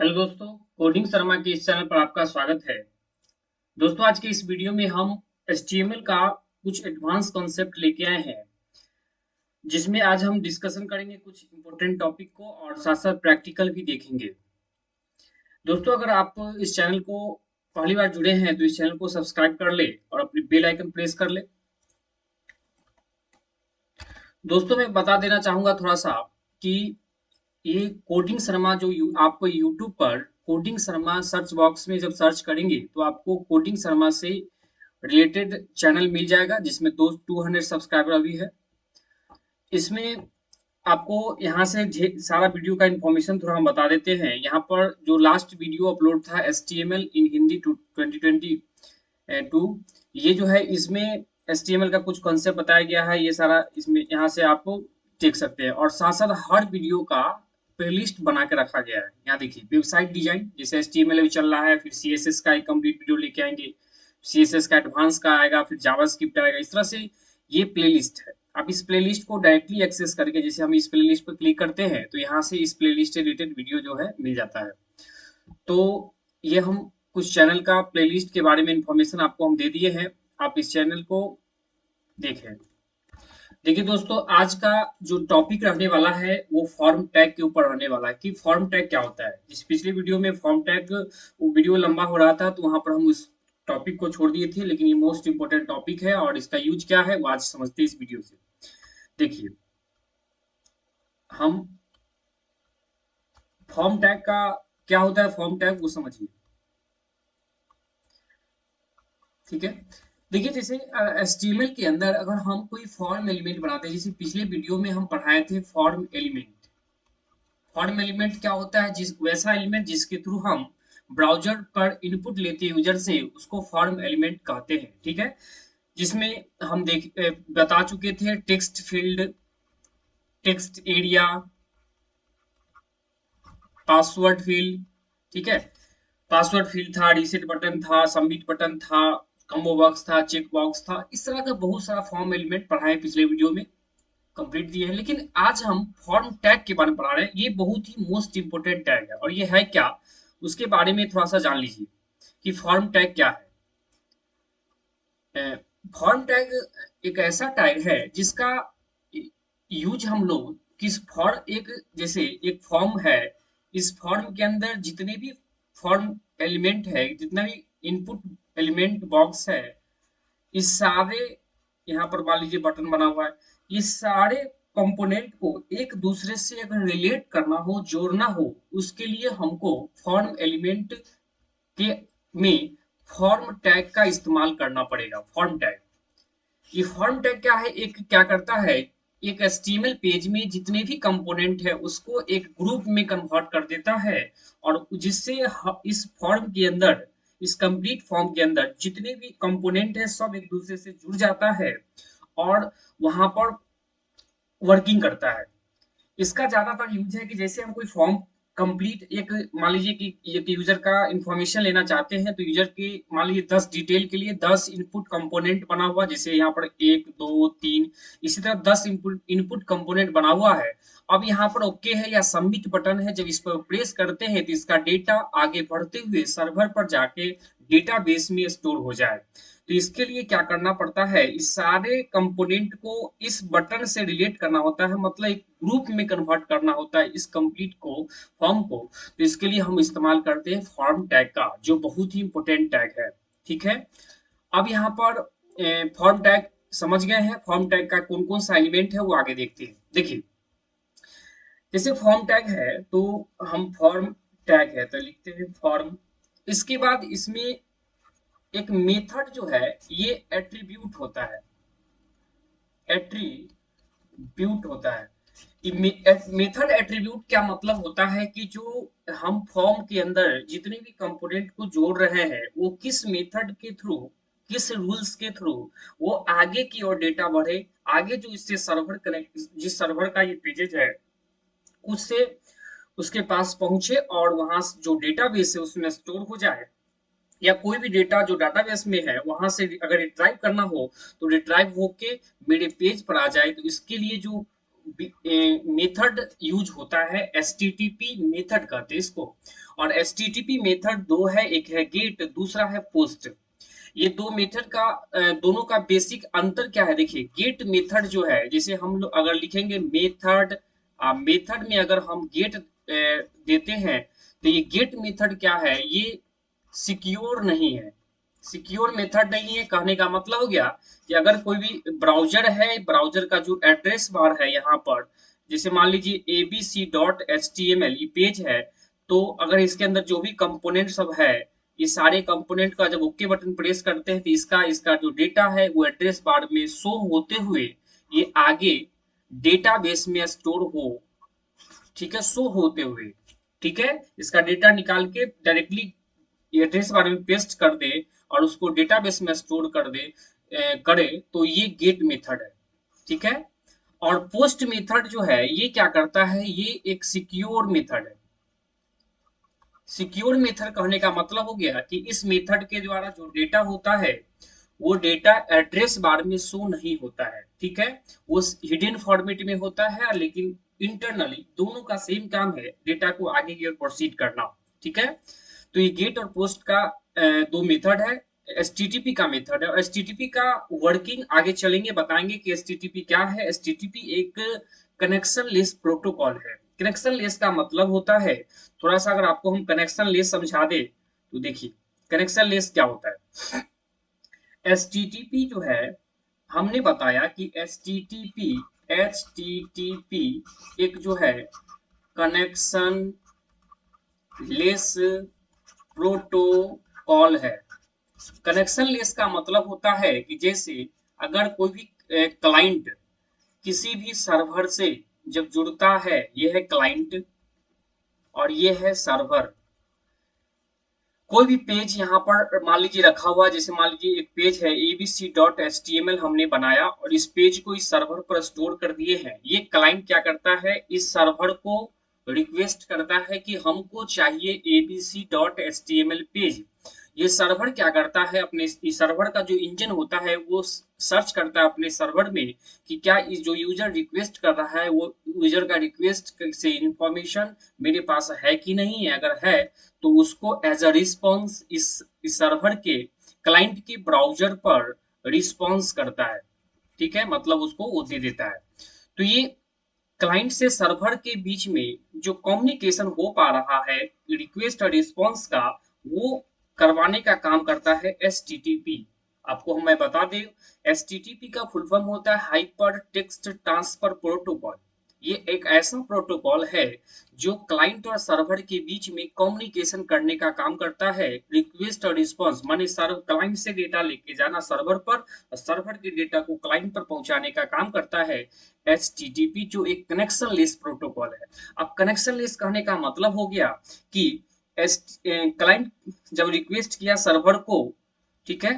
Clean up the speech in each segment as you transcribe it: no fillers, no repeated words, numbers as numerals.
Hello दोस्तों, coding Sharma के इस चैनल पर आपका स्वागत है। दोस्तों, आज के इस वीडियो में हम HTML का कुछ एडवांस कॉन्सेप्ट लेके आए हैं, जिसमें आज हम डिस्कशन करेंगे कुछ इम्पोर्टेंट टॉपिक को और साथ-साथ प्रैक्टिकल भी देखेंगे। दोस्तों, अगर आप इस चैनल को पहली बार जुड़े हैं, तो इस चैनल को सब्सक्राइब कर ले और अपनी बेल आइकन प्रेस कर ले। दोस्तों, मैं बता देना चाहूँगा थोड़ा-सा कि ये कोडिंग शर्मा जो आपको यूट्यूब पर कोडिंग शर्मा सर्च बॉक्स में जब सर्च करेंगे तो आपको कोडिंग शर्मा से रिलेटेड चैनल मिल जाएगा, जिसमें दो 200 सब्सक्राइबर अभी है। इसमें आपको यहाँ से सारा वीडियो का इन्फॉर्मेशन थोड़ा हम बता देते हैं। यहाँ पर जो लास्ट वीडियो अपलोड था HTML इन हिंदी 2022, ये जो है इसमें HTML का कुछ कॉन्सेप्ट बताया गया है। ये सारा इसमें यहाँ से आपको देख सकते हैं, और साथ साथ हर वीडियो का प्लेलिस्ट बना के रखा गया है। यहाँ देखिए, वेबसाइट डिजाइन जैसे HTML अभी चल रहा है, फिर CSS का एक कंप्लीट वीडियो लेके आएंगे, CSS का एडवांस का आएगा, फिर जावास्क्रिप्ट आएगा। इस तरह से ये प्लेलिस्ट है। आप इस प्लेलिस्ट को डायरेक्टली एक्सेस करके, जैसे हम इस प्लेलिस्ट पर क्लिक करते हैं तो यहाँ से इस प्लेलिस्ट से रिलेटेड वीडियो जो है मिल जाता है। तो ये हम कुछ चैनल का प्लेलिस्ट के बारे में इंफॉर्मेशन आपको हम दे दिए हैं। आप इस चैनल को देखें। देखिए दोस्तों, आज का जो टॉपिक रहने वाला है वो फॉर्म टैग के ऊपर रहने वाला है कि फॉर्म टैग क्या होता है। जिस पिछले वीडियो में फॉर्म टैग वो वीडियो लंबा हो रहा था, तो वहां पर हम उस टॉपिक को छोड़ दिए थे, लेकिन ये मोस्ट इंपोर्टेंट टॉपिक है और इसका यूज क्या है वो आज समझते हैं इस वीडियो से। देखिए, हम फॉर्म टैग का क्या होता है, फॉर्म टैग वो समझिए। ठीक है, देखिए जैसे HTML के अंदर अगर हम कोई फॉर्म एलिमेंट बनाते हैं, जैसे पिछले वीडियो में हम पढ़ाए the form element. Form element क्या होता है, जिस वैसा एलिमेंट जिसके थ्रू हम ब्राउजर पर इनपुट लेते हैं यूजर से, उसको फॉर्म एलिमेंट कहते हैं। ठीक है, जिसमें हम बता चुके थे text field, text area, password field. ठीक है, पासवर्ड फील्ड था, रीसेट बटन था, सबमिट बटन था, कॉम्बो बॉक्स था, चेक बॉक्स था। इस तरह का बहुत सारा फॉर्म एलिमेंट पढ़ाए पिछले वीडियो में, कंप्लीट दिए हैं। लेकिन आज हम फॉर्म टैग के बारे में पढ़ा रहे हैं। ये बहुत ही मोस्ट इंपोर्टेंट टैग है, और ये है क्या, उसके बारे में थोड़ा सा जान लीजिए कि फॉर्म टैग क्या है। फॉर्म टैग एक ऐसा टैग है जिसका यूज हम लोग किस फॉर्म, एक जैसे एक फॉर्म है, इस फॉर्म के अंदर जितने भी फॉर्म एलिमेंट है, जितना भी इनपुट एलिमेंट बॉक्स है, इस सारे, यहाँ पर मान लीजिए बटन बना हुआ है, ये सारे कंपोनेंट को एक दूसरे से अगर रिलेट करना हो, जोड़ना हो, उसके लिए हमको फॉर्म एलिमेंट के में फॉर्म टैग का इस्तेमाल करना पड़ेगा। फॉर्म टैग, ये फॉर्म टैग क्या है, एक क्या करता है, एक HTML पेज में जितने भी कंपोनेंट है उसको एक ग्रुप में कन्वर्ट कर देता है, और जिससे इस फॉर्म के अंदर, इस कंप्लीट फॉर्म के अंदर जितने भी कंपोनेंट है सब एक दूसरे से जुड़ जाता है, और वहां पर वर्किंग करता है। इसका ज्यादातर यूज है कि जैसे हम कोई फॉर्म कंप्लीट, एक मान लीजिए कि एक यूजर का इंफॉर्मेशन लेना चाहते हैं, तो यूजर की मान लीजिए 10 डिटेल के लिए 10 इनपुट कंपोनेंट बना हुआ, जैसे यहाँ पर 1 2 3, इसी तरह 10 इनपुट इनपुट कंपोनेंट बना हुआ है। अब यहाँ पर ओके है या सबमिट बटन है, जब इस पर प्रेस करते हैं तो इसका डेटा आगे बढ़ते हुए सर्वर पर जाके डेटाबेस में स्टोर हो जाए। तो इसके लिए क्या करना पड़ता है, इस सारे कंपोनेंट को इस बटन से रिलेट करना होता है, मतलब एक ग्रुप में कन्वर्ट करना होता है इस कंप्लीट को, फॉर्म को। तो इसके लिए हम इस्तेमाल करते हैं फॉर्म टैग का, जो बहुत ही इंपॉर्टेंट टैग है। ठीक है, अब यहाँ पर फॉर्म टैग समझ गए हैं, फॉर्म टैग का कौन कौन सा एलिमेंट है वो आगे देखते हैं। देखिए, जैसे फॉर्म टैग है तो हम फॉर्म टैग है तो लिखते हैं फॉर्म। इसके बाद इसमें एक मेथड जो है, ये एट्रीब्यूट होता है, एट्रीब्यूट होता है। मेथड एट्रीब्यूट क्या मतलब होता है कि जो हम फॉर्म के अंदर जितने भी कंपोनेंट को जोड़ रहे हैं, वो किस मेथड के थ्रू, किस रूल्स के थ्रू वो आगे की ओर डेटा बढ़े, आगे जो इससे सर्वर कनेक्ट, जिस सर्वर का ये पेजेज है उससे उसके पास पहुंचे, और वहां जो डेटाबेस है उसमें स्टोर हो जाए, या कोई भी डेटा जो डाटाबेस में है वहां से अगर रिट्राइव करना हो तो रिट्राइव होके मेरे पेज पर आ जाए। तो इसके लिए जो मेथड यूज होता है, एचटीटीपी मेथड कहते हैं इसको। और एचटीटीपी मेथड दो है, एक है गेट, दूसरा है पोस्ट। ये दो मेथड का दोनों का बेसिक अंतर क्या है, देखिए गेट मेथड जो है, जैसे हम लोग अगर लिखेंगे मेथड, मेथड में अगर हम गेट देते हैं, तो ये गेट मेथड क्या है, ये सिक्योर नहीं है। सिक्योर मेथड नहीं है कहने का मतलब हो गया कि अगर कोई भी ब्राउजर है, ब्राउजर का जो एड्रेस बार है यहाँ पर, जैसे मान लीजिए abc.html ये पेज है, तो अगर इसके अंदर जो भी कंपोनेंट सब है, ये सारे कंपोनेंट का जब ओके बटन प्रेस करते हैं, तो इसका इसका जो डेटा है वो एड्रेस बार में शो होते हुए ये आगे डेटाबेस में स्टोर हो, ठीक है, शो होते हुए, ठीक है, इसका डेटा निकाल के डायरेक्टली एड्रेस बार में पेस्ट कर दे और उसको डेटाबेस में स्टोर कर दे, करे, तो ये गेट मेथड है, ठीक है। और पोस्ट मेथड जो है ये क्या करता है, ये एक सिक्योर मेथड है। सिक्योर मेथड कहने का मतलब हो गया कि इस मेथड के द्वारा जो डेटा होता है वो डेटा एड्रेस बार में शो नहीं होता है, ठीक है, वो हिडन फॉर्मेट में होता है, लेकिन इंटरनली दोनों का सेम काम है, डेटा को आगे की ओर प्रोसीड करना, ठीक है। तो ये गेट और पोस्ट का दो मेथड है, एचटीटीपी का मेथड है। और एचटीटीपी का वर्किंग आगे चलेंगे बताएंगे कि एचटीटीपी क्या है। एचटीटीपी एक कनेक्शन लेस प्रोटोकॉल है। कनेक्शन लेस का मतलब होता है, थोड़ा सा अगर आपको हम कनेक्शन लेस समझा दे तो देखिए कनेक्शन लेस क्या होता है। एचटीटीपी जो है, हमने बताया कि एचटीटीपी एचटीटीपी एक जो है कनेक्शन लेस प्रोटोकॉल है। कनेक्शन लेस का मतलब होता है कि जैसे अगर कोई भी क्लाइंट किसी भी सर्वर से जब जुड़ता है, ये है क्लाइंट और ये है सर्वर। कोई भी पेज यहाँ पर मान लीजिए रखा हुआ है, जैसे मान लीजिए एक पेज है abc.html हमने बनाया और इस पेज को इस सर्वर पर स्टोर कर दिए हैं। ये क्लाइंट क्या करता है, इस सर्वर को रिक्वेस्ट करता है कि हमको चाहिए abc.html पेज। ये सर्वर क्या करता है, अपने इस सर्वर का जो इंजन होता है वो सर्च करता है अपने सर्वर में कि क्या इस जो यूजर रिक्वेस्ट कर रहा है वो यूजर का रिक्वेस्ट से इंफॉर्मेशन मेरे पास है कि नहीं है। अगर है तो उसको एज अ रिस्पॉन्स इस सर्वर के क्लाइंट के ब्राउजर पर रिस्पॉन्स करता है, ठीक है, मतलब उसको वो दे देता है। तो ये क्लाइंट से सर्वर के बीच में जो कम्युनिकेशन हो पा रहा है रिक्वेस्ट और रिस्पॉन्स का, वो करवाने का काम करता है एचटीटीपी। आपको मैं बता दें, एचटीटीपी का फुल फॉर्म होता है हाइपर टेक्स्ट ट्रांसफर प्रोटोकॉल। ये एक ऐसा प्रोटोकॉल है जो क्लाइंट और सर्वर के बीच में कम्युनिकेशन करने का काम करता है। रिक्वेस्ट और रिस्पॉन्स माने सर्व क्लाइंट से डेटा लेके जाना सर्वर पर और सर्वर के डेटा को क्लाइंट पर पहुंचाने का काम करता है एचटीटीपी, जो एक कनेक्शन लेस प्रोटोकॉल है। अब कनेक्शन लेस कहने का मतलब हो गया कि क्लाइंट जब रिक्वेस्ट किया सर्वर को, ठीक है,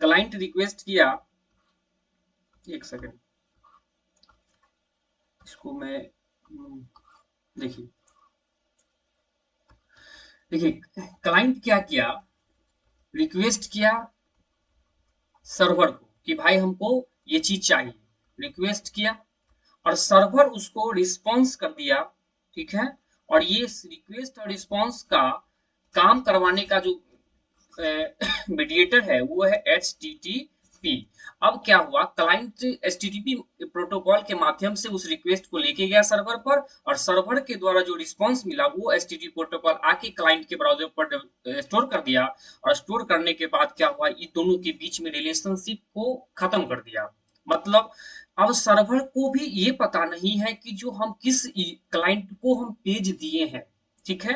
क्लाइंट रिक्वेस्ट किया, एक सेकेंड इसको मैं देखिए देखिए क्लाइंट क्या किया, रिक्वेस्ट किया सर्वर को कि भाई हमको ये चीज चाहिए, रिक्वेस्ट किया और सर्वर उसको रिस्पॉन्स कर दिया, ठीक है। और ये रिक्वेस्ट और रिस्पॉन्स का काम करवाने का जो मीडिएटर है वो है एचटीटीपी। अब क्या हुआ, क्लाइंट एचटीटीपी प्रोटोकॉल के माध्यम से उस रिक्वेस्ट को लेके गया सर्वर पर और सर्वर के द्वारा जो रिस्पांस मिला वो एचटीटीपी प्रोटोकॉल आके क्लाइंट के ब्राउजर पर स्टोर कर दिया। और स्टोर करने के बाद क्या हुआ, इन दोनों के बीच में रिलेशनशिप को खत्म कर दिया। मतलब अब सर्वर को भी ये पता नहीं है कि जो हम किस क्लाइंट को हम पेज दिए हैं, ठीक है,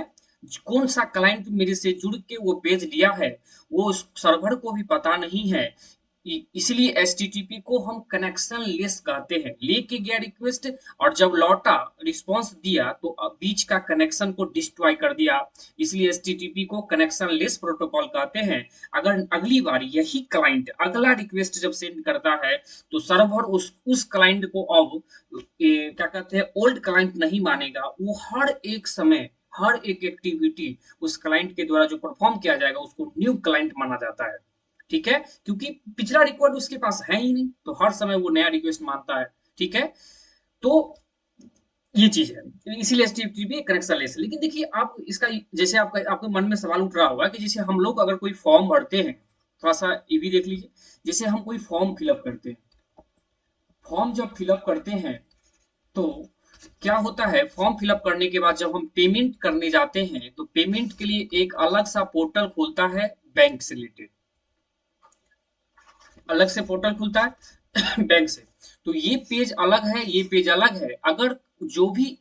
कौन सा क्लाइंट मेरे से जुड़ के वो पेज लिया है, वो उस सर्वर को भी पता नहीं है। इसलिए एचटीटीपी को हम कनेक्शन लेस कहते हैं। लेके गया रिक्वेस्ट और जब लौटा रिस्पांस दिया तो बीच का कनेक्शन को डिस्ट्रॉय कर दिया, इसलिए एचटीटीपी को कनेक्शन लेस प्रोटोकॉल कहते हैं। अगर अगली बार यही क्लाइंट अगला रिक्वेस्ट जब सेंड करता है तो सर्वर उस क्लाइंट को अब क्या कहते हैं ओल्ड क्लाइंट नहीं मानेगा, वो हर एक समय हर एक एक्टिविटी उस क्लाइंट के द्वारा जो परफॉर्म किया जाएगा उसको न्यू क्लाइंट माना जाता है, ठीक है, क्योंकि पिछला रिकॉर्ड उसके पास है ही नहीं, तो हर समय वो नया रिक्वेस्ट मानता है, ठीक है। तो ये चीज है, इसीलिए एचटीटीपी कनेक्शन लेस है। लेकिन देखिए आप इसका, जैसे आपका आपके मन में सवाल उठ रहा होगा कि जैसे हम लोग अगर कोई फॉर्म भरते हैं, थोड़ा सा ये भी देख लीजिए, जैसे हम कोई फॉर्म फिलअप करते हैं, फॉर्म जब फिलअप करते हैं तो क्या होता है, फॉर्म फिलअप करने के बाद जब हम पेमेंट करने जाते हैं तो पेमेंट के लिए एक अलग सा पोर्टल खुलता है, बैंक से रिलेटेड अलग से पोर्टल खुलता है बैंक से। तो ये पेज अलग है, ये पेज अलग है। अगर जो भी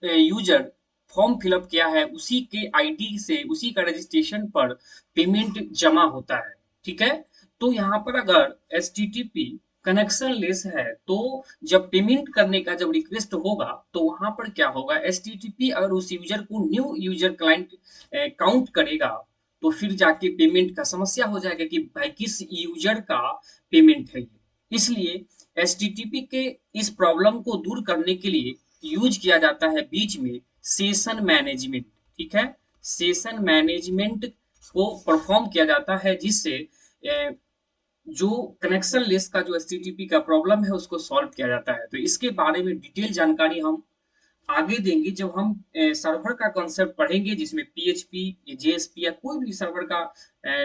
यूजर फॉर्म फिलअप किया है उसी के आईडी से, उसी का रजिस्ट्रेशन पर पेमेंट जमा होता है, ठीक है। तो यहाँ पर अगर एचटीटीपी कनेक्शन लेस है तो जब पेमेंट करने का जब रिक्वेस्ट होगा तो वहां पर क्या होगा, एचटीटीपी अगर उस यूजर को न्यू यूजर क्लाइंट काउंट करेगा तो फिर जाके पेमेंट का समस्या हो जाएगा कि भाई किस यूजर का पेमेंट है ये। इसलिए एचटीटीपी के इस प्रॉब्लम को दूर करने के लिए यूज किया जाता है बीच में सेशन मैनेजमेंट, ठीक है। सेशन मैनेजमेंट को परफॉर्म किया जाता है जिससे जो कनेक्शन लेस का जो एचटीटीपी का प्रॉब्लम है उसको सॉल्व किया जाता है। तो इसके बारे में डिटेल जानकारी हम आगे देंगे जब हम सर्वर का कॉन्सेप्ट पढ़ेंगे, जिसमें पीएचपी या जेएसपी या कोई भी सर्वर का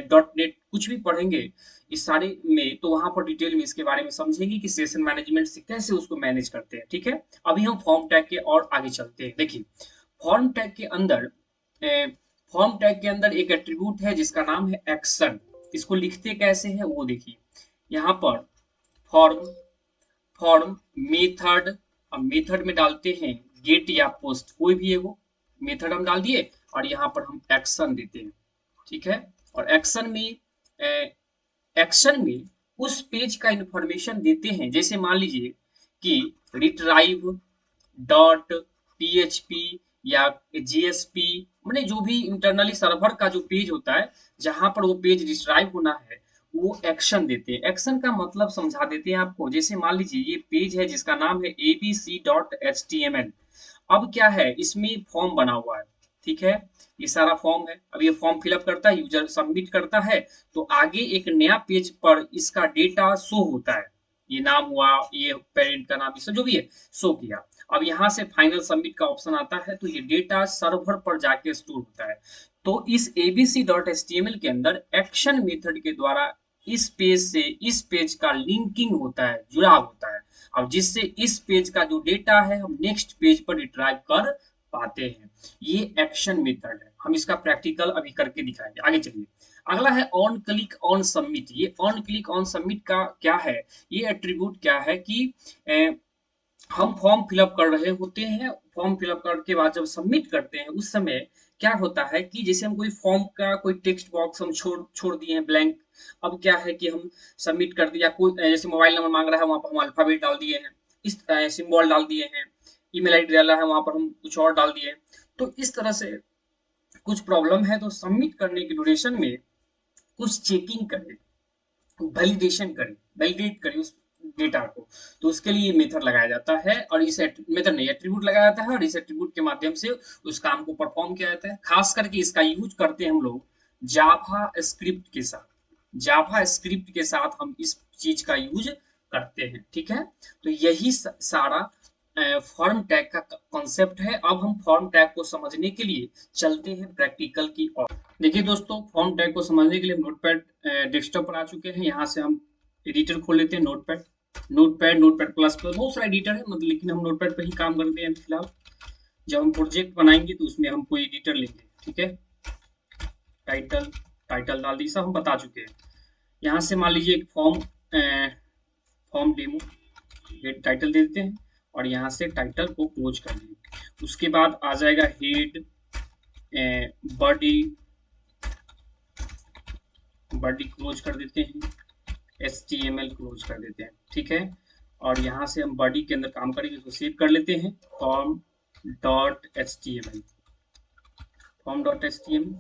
डॉट नेट कुछ भी पढ़ेंगे इस सारे में, तो वहां पर डिटेल में इसके बारे में समझेंगे कि सेशन मैनेजमेंट से कैसे उसको मैनेज करते हैं, ठीक है। अभी हम फॉर्म टैग के और आगे चलते हैं। देखिए फॉर्म टैग के अंदर फॉर्म टैग के अंदर एक एट्रीब्यूट है जिसका नाम है एक्शन। इसको लिखते कैसे है वो देखिए, यहाँ पर फॉर्म फॉर्म मेथड, अब मेथड में डालते हैं गेट या पोस्ट, कोई भी है वो मेथड हम डाल दिए और यहाँ पर हम एक्शन देते हैं, ठीक है। और एक्शन में उस पेज का इंफॉर्मेशन देते हैं, जैसे मान लीजिए कि रिट्राइव डॉट पीएचपी या जीएसपी, मैंने जो भी इंटरनली सर्वर का जो पेज होता है जहां पर वो पेज रिट्राइव होना है वो एक्शन देते हैं। एक्शन का मतलब समझा देते हैं आपको, जैसे मान लीजिए ये पेज है जिसका नाम है abc.html। अब क्या है, इसमें फॉर्म बना हुआ है, ठीक है। ये सारा फॉर्म है, अब ये फॉर्म फिलअप करता है, यूजर सबमिट करता है, तो आगे एक नया पेज पर इसका डेटा शो होता है, ये नाम हुआ, ये पेरेंट का नाम, इससे जो भी है शो किया। अब यहाँ से फाइनल सबमिट का ऑप्शन आता है, तो ये डेटा सर्वर पर जाके स्टोर होता है। तो इस abc.html के अंदर एक्शन मेथड के द्वारा इस पेज से इस पेज का लिंकिंग होता है, जुड़ाव होता है, अब जिससे इस पेज का जो डेटा है हम नेक्स्ट पेज पर रिट्राइव कर पाते हैं। ये एक्शन मेथड है, हम इसका प्रैक्टिकल अभी करके दिखाएंगे। आगे चलिए, अगला है ऑन क्लिक ऑन सबमिट। ये ऑन क्लिक ऑन सबमिट का क्या है, ये एट्रीब्यूट क्या है कि हम फॉर्म फिलअप कर रहे होते हैं, फॉर्म फिलअप करके बाद जब सबमिट करते हैं उस समय क्या होता है कि जैसे हम कोई फॉर्म का कोई टेक्स्ट बॉक्स हम छोड़ छोड़ दिए हैं ब्लैंक। अब क्या है कि हम सबमिट कर दिया, कोई जैसे मोबाइल नंबर मांग रहा है वहां पर हम अल्फाबेट डाल दिए हैं, इस सिंबल डाल दिए हैं, ईमेल आईडी डाला है वहां पर हम कुछ और डाल दिए। तो इस तरह से कुछ प्रॉब्लम है, तो सबमिट करने की ड्यूरेशन में कुछ चेकिंग करें, वैलिडेशन करें, वैलिडेट करें उस डेटा को। तो उसके लिए मेथड लगाया जाता है, और इस मेथड नहीं एट्रीब्यूट लगाया जाता है, और इस एट्रीब्यूट के माध्यम से उस काम को परफॉर्म किया जाता है। खास करके इसका यूज करते हैं हम लोग जावा स्क्रिप्ट के साथ, जावा स्क्रिप्ट के साथ हम इस चीज का यूज करते हैं, ठीक है। तो यही सारा फॉर्म टैग का कॉन्सेप्ट है। अब हम फॉर्म टैग को समझने के लिए चलते हैं प्रैक्टिकल की ओर। देखिए दोस्तों, फॉर्म टैग को समझने के लिए नोटपैड डेस्कटॉप पर आ चुके हैं। यहाँ से हम एडिटर खोल लेते हैं, नोटपैड नोटपैड प्लस प्लस बहुत सारे एडिटर है, मतलब लेकिन हम नोटपैड पर ही काम करते हैं फिलहाल। जब हम प्रोजेक्ट बनाएंगे तो उसमें हम कोई एडिटर लेंगे, ठीक है। टाइटल टाइटल डाल दी, सब हम बता चुके हैं। यहाँ से मान लीजिए एक फॉर्म डेमो टाइटल दे देते हैं, और यहाँ से टाइटल को क्लोज कर देंगे। उसके बाद आ जाएगा हेड, बॉडी बॉडी क्लोज कर देते हैं, HTML क्लोज कर देते हैं, ठीक है। और यहाँ से हम बॉडी के अंदर काम करेंगे, इसको सेव कर लेते हैं, form.html form.html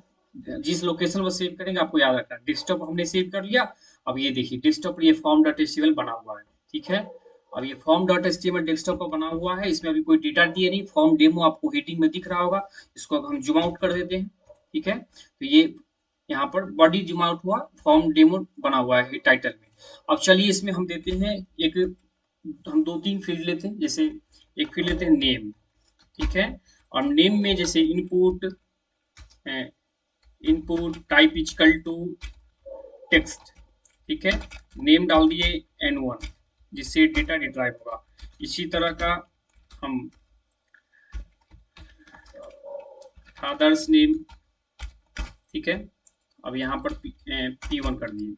जिस लोकेशन पर सेव करेंगे आपको याद रखना, डेस्कटॉप हमने सेव कर लिया। अब ये देखिए डेस्कटॉप पर ये form.html बना हुआ है, ठीक है। अब ये form.html डेस्कटॉप पर बना हुआ है, इसमें अभी कोई डेटा दिए नहीं, फॉर्म डेमो आपको हेडिंग में दिख रहा होगा। इसको अब हम जूम आउट कर देते हैं, ठीक है। तो ये यहाँ पर बॉडी जूम आउट हुआ, फॉर्म डेमो बना हुआ है टाइटल में। अब चलिए इसमें हम देते हैं एक, हम 2-3 फील्ड लेते हैं, जैसे एक फील्ड लेते हैं नेम, ठीक है। और नेम में जैसे input, input type equal to text, ठीक है। नेम डाल दिए n1 जिससे डेटा रिट्राइव होगा। इसी तरह का हम फादर्स नेम, ठीक है। अब यहाँ पर P1 कर दिए,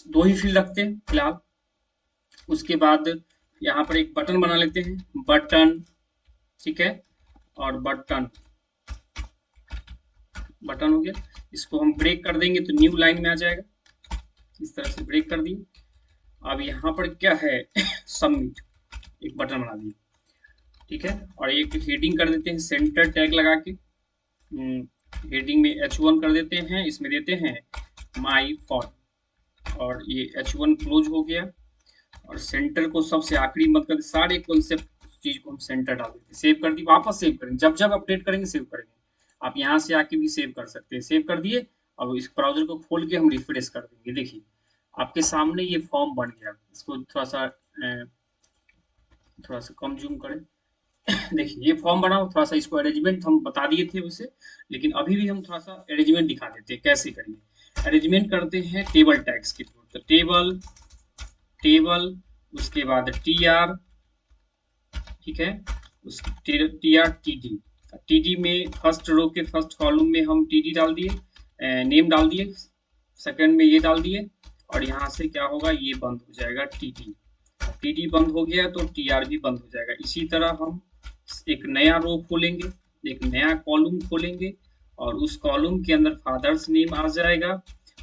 दो ही फील्ड रखते हैं फिलहाल। उसके बाद यहाँ पर एक बटन बना लेते हैं, बटन, ठीक है। और बटन, बटन हो गया। इसको हम ब्रेक कर देंगे तो न्यू लाइन में आ जाएगा, इस तरह से ब्रेक कर दिए। अब यहाँ पर क्या है सबमिट, एक बटन बना दिए, ठीक है। और एक हेडिंग कर देते हैं सेंटर टैग लगा के, हेडिंग में H1 कर देते हैं, इसमें देते हैं माई फॉर्म, और ये H1 क्लोज हो गया। और सेंटर को सबसे आखिरी मत कर, सारे कॉन्सेप्ट चीज को हम सेंटर डाल देते हैं, सेव कर दी, वापस सेव करेंगे, जब जब अपडेट करेंगे सेव करेंगे। आप यहाँ से आके भी सेव कर सकते हैं, सेव कर दिए। अब इस ब्राउजर को खोल के हम रिफ्रेश कर देंगे, देखिए आपके सामने ये फॉर्म बन गया। इसको थोड़ा सा कम जूम करें देखिए ये फॉर्म बना, थोड़ा सा इसको अरेंजमेंट हम बता दिए थे उसे, लेकिन अभी भी हम थोड़ा सा अरेंजमेंट दिखा देते हैं कैसे करेंगे। अरेंजमेंट करते हैं टेबल टैग्स के थ्रू, तो टेबल, टेबल, उसके बाद टीआर, ठीक है, उस टीआर टीडी, टीडी में फर्स्ट रो के फर्स्ट कॉलम में हम टीडी डाल दिए, नेम डाल दिए, सेकंड में ये डाल दिए। और यहाँ से क्या होगा, ये बंद हो जाएगा टीडी, टीडी बंद हो गया तो टीआर भी बंद हो जाएगा। इसी तरह हम एक नया रो खोलेंगे, एक नया कॉलम खोलेंगे, और उस कॉलम के अंदर फादर्स नेम आ जाएगा।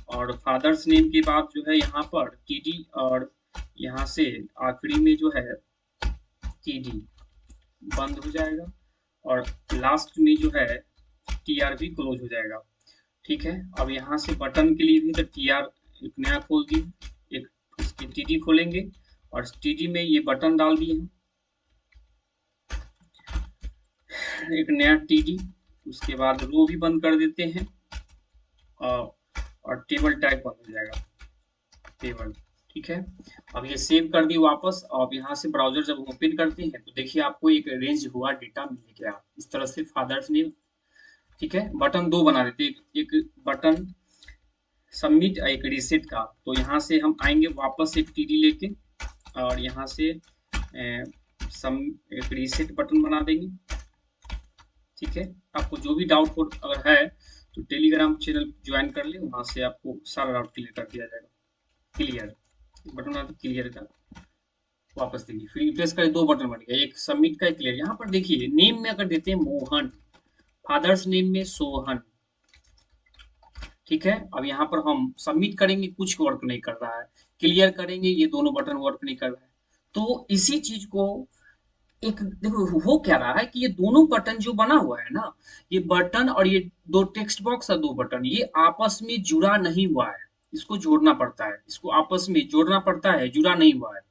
और फादर्स नेम के बाद जो है यहाँ पर टीडी, और यहाँ से आखिरी में जो है टीडी बंद हो जाएगा, और लास्ट में जो है टीआर भी क्लोज हो जाएगा, ठीक है। अब यहाँ से बटन के लिए भी तो टीआर एक नया खोल दिए, एक इसकी टीडी खोलेंगे, और टीडी में ये बटन डाल दिए हैं, एक नया टीडी। उसके बाद रो भी बंद कर देते हैं, और टेबल टैग बंद हो जाएगा, टेबल, ठीक है। अब ये सेव कर दी वापस। अब यहाँ से ब्राउजर जब ओपन करते हैं तो देखिए आपको एक अरेंज हुआ डेटा मिल गया इस तरह से, फादर्स नेम, ठीक है। बटन दो बना देते, एक बटन सबमिट, एक रीसेट का। तो यहाँ से हम आएंगे वापस एक टीडी लेके, और यहाँ से एक रीसेट बटन बना देंगे, ठीक है। आपको जो भी डाउट हो अगर है तो टेलीग्राम चैनल ज्वाइन कर ले, वहां से आपको सारा डाउट क्लियर कर दिया जाएगा। क्लियर बटन बना, क्लियर का वापस देखिए, फिर रिप्लेस करें, दो बटन बन गया, एक सबमिट का, एक क्लियर। यहाँ पर देखिए नेम में अगर देते हैं मोहन, फादर्स नेम में सोहन, ठीक है। अब यहाँ पर हम सबमिट करेंगे, कुछ वर्क नहीं कर रहा है, क्लियर करेंगे, ये दोनों बटन वर्क नहीं कर रहा है। तो इसी चीज को एक देखो हो क्या रहा है कि ये दोनों बटन जो बना हुआ है ना, ये बटन और ये दो टेक्स्ट बॉक्स और दो बटन, ये आपस में जुड़ा नहीं हुआ है, इसको जोड़ना पड़ता है, इसको आपस में जोड़ना पड़ता है, जुड़ा नहीं हुआ है।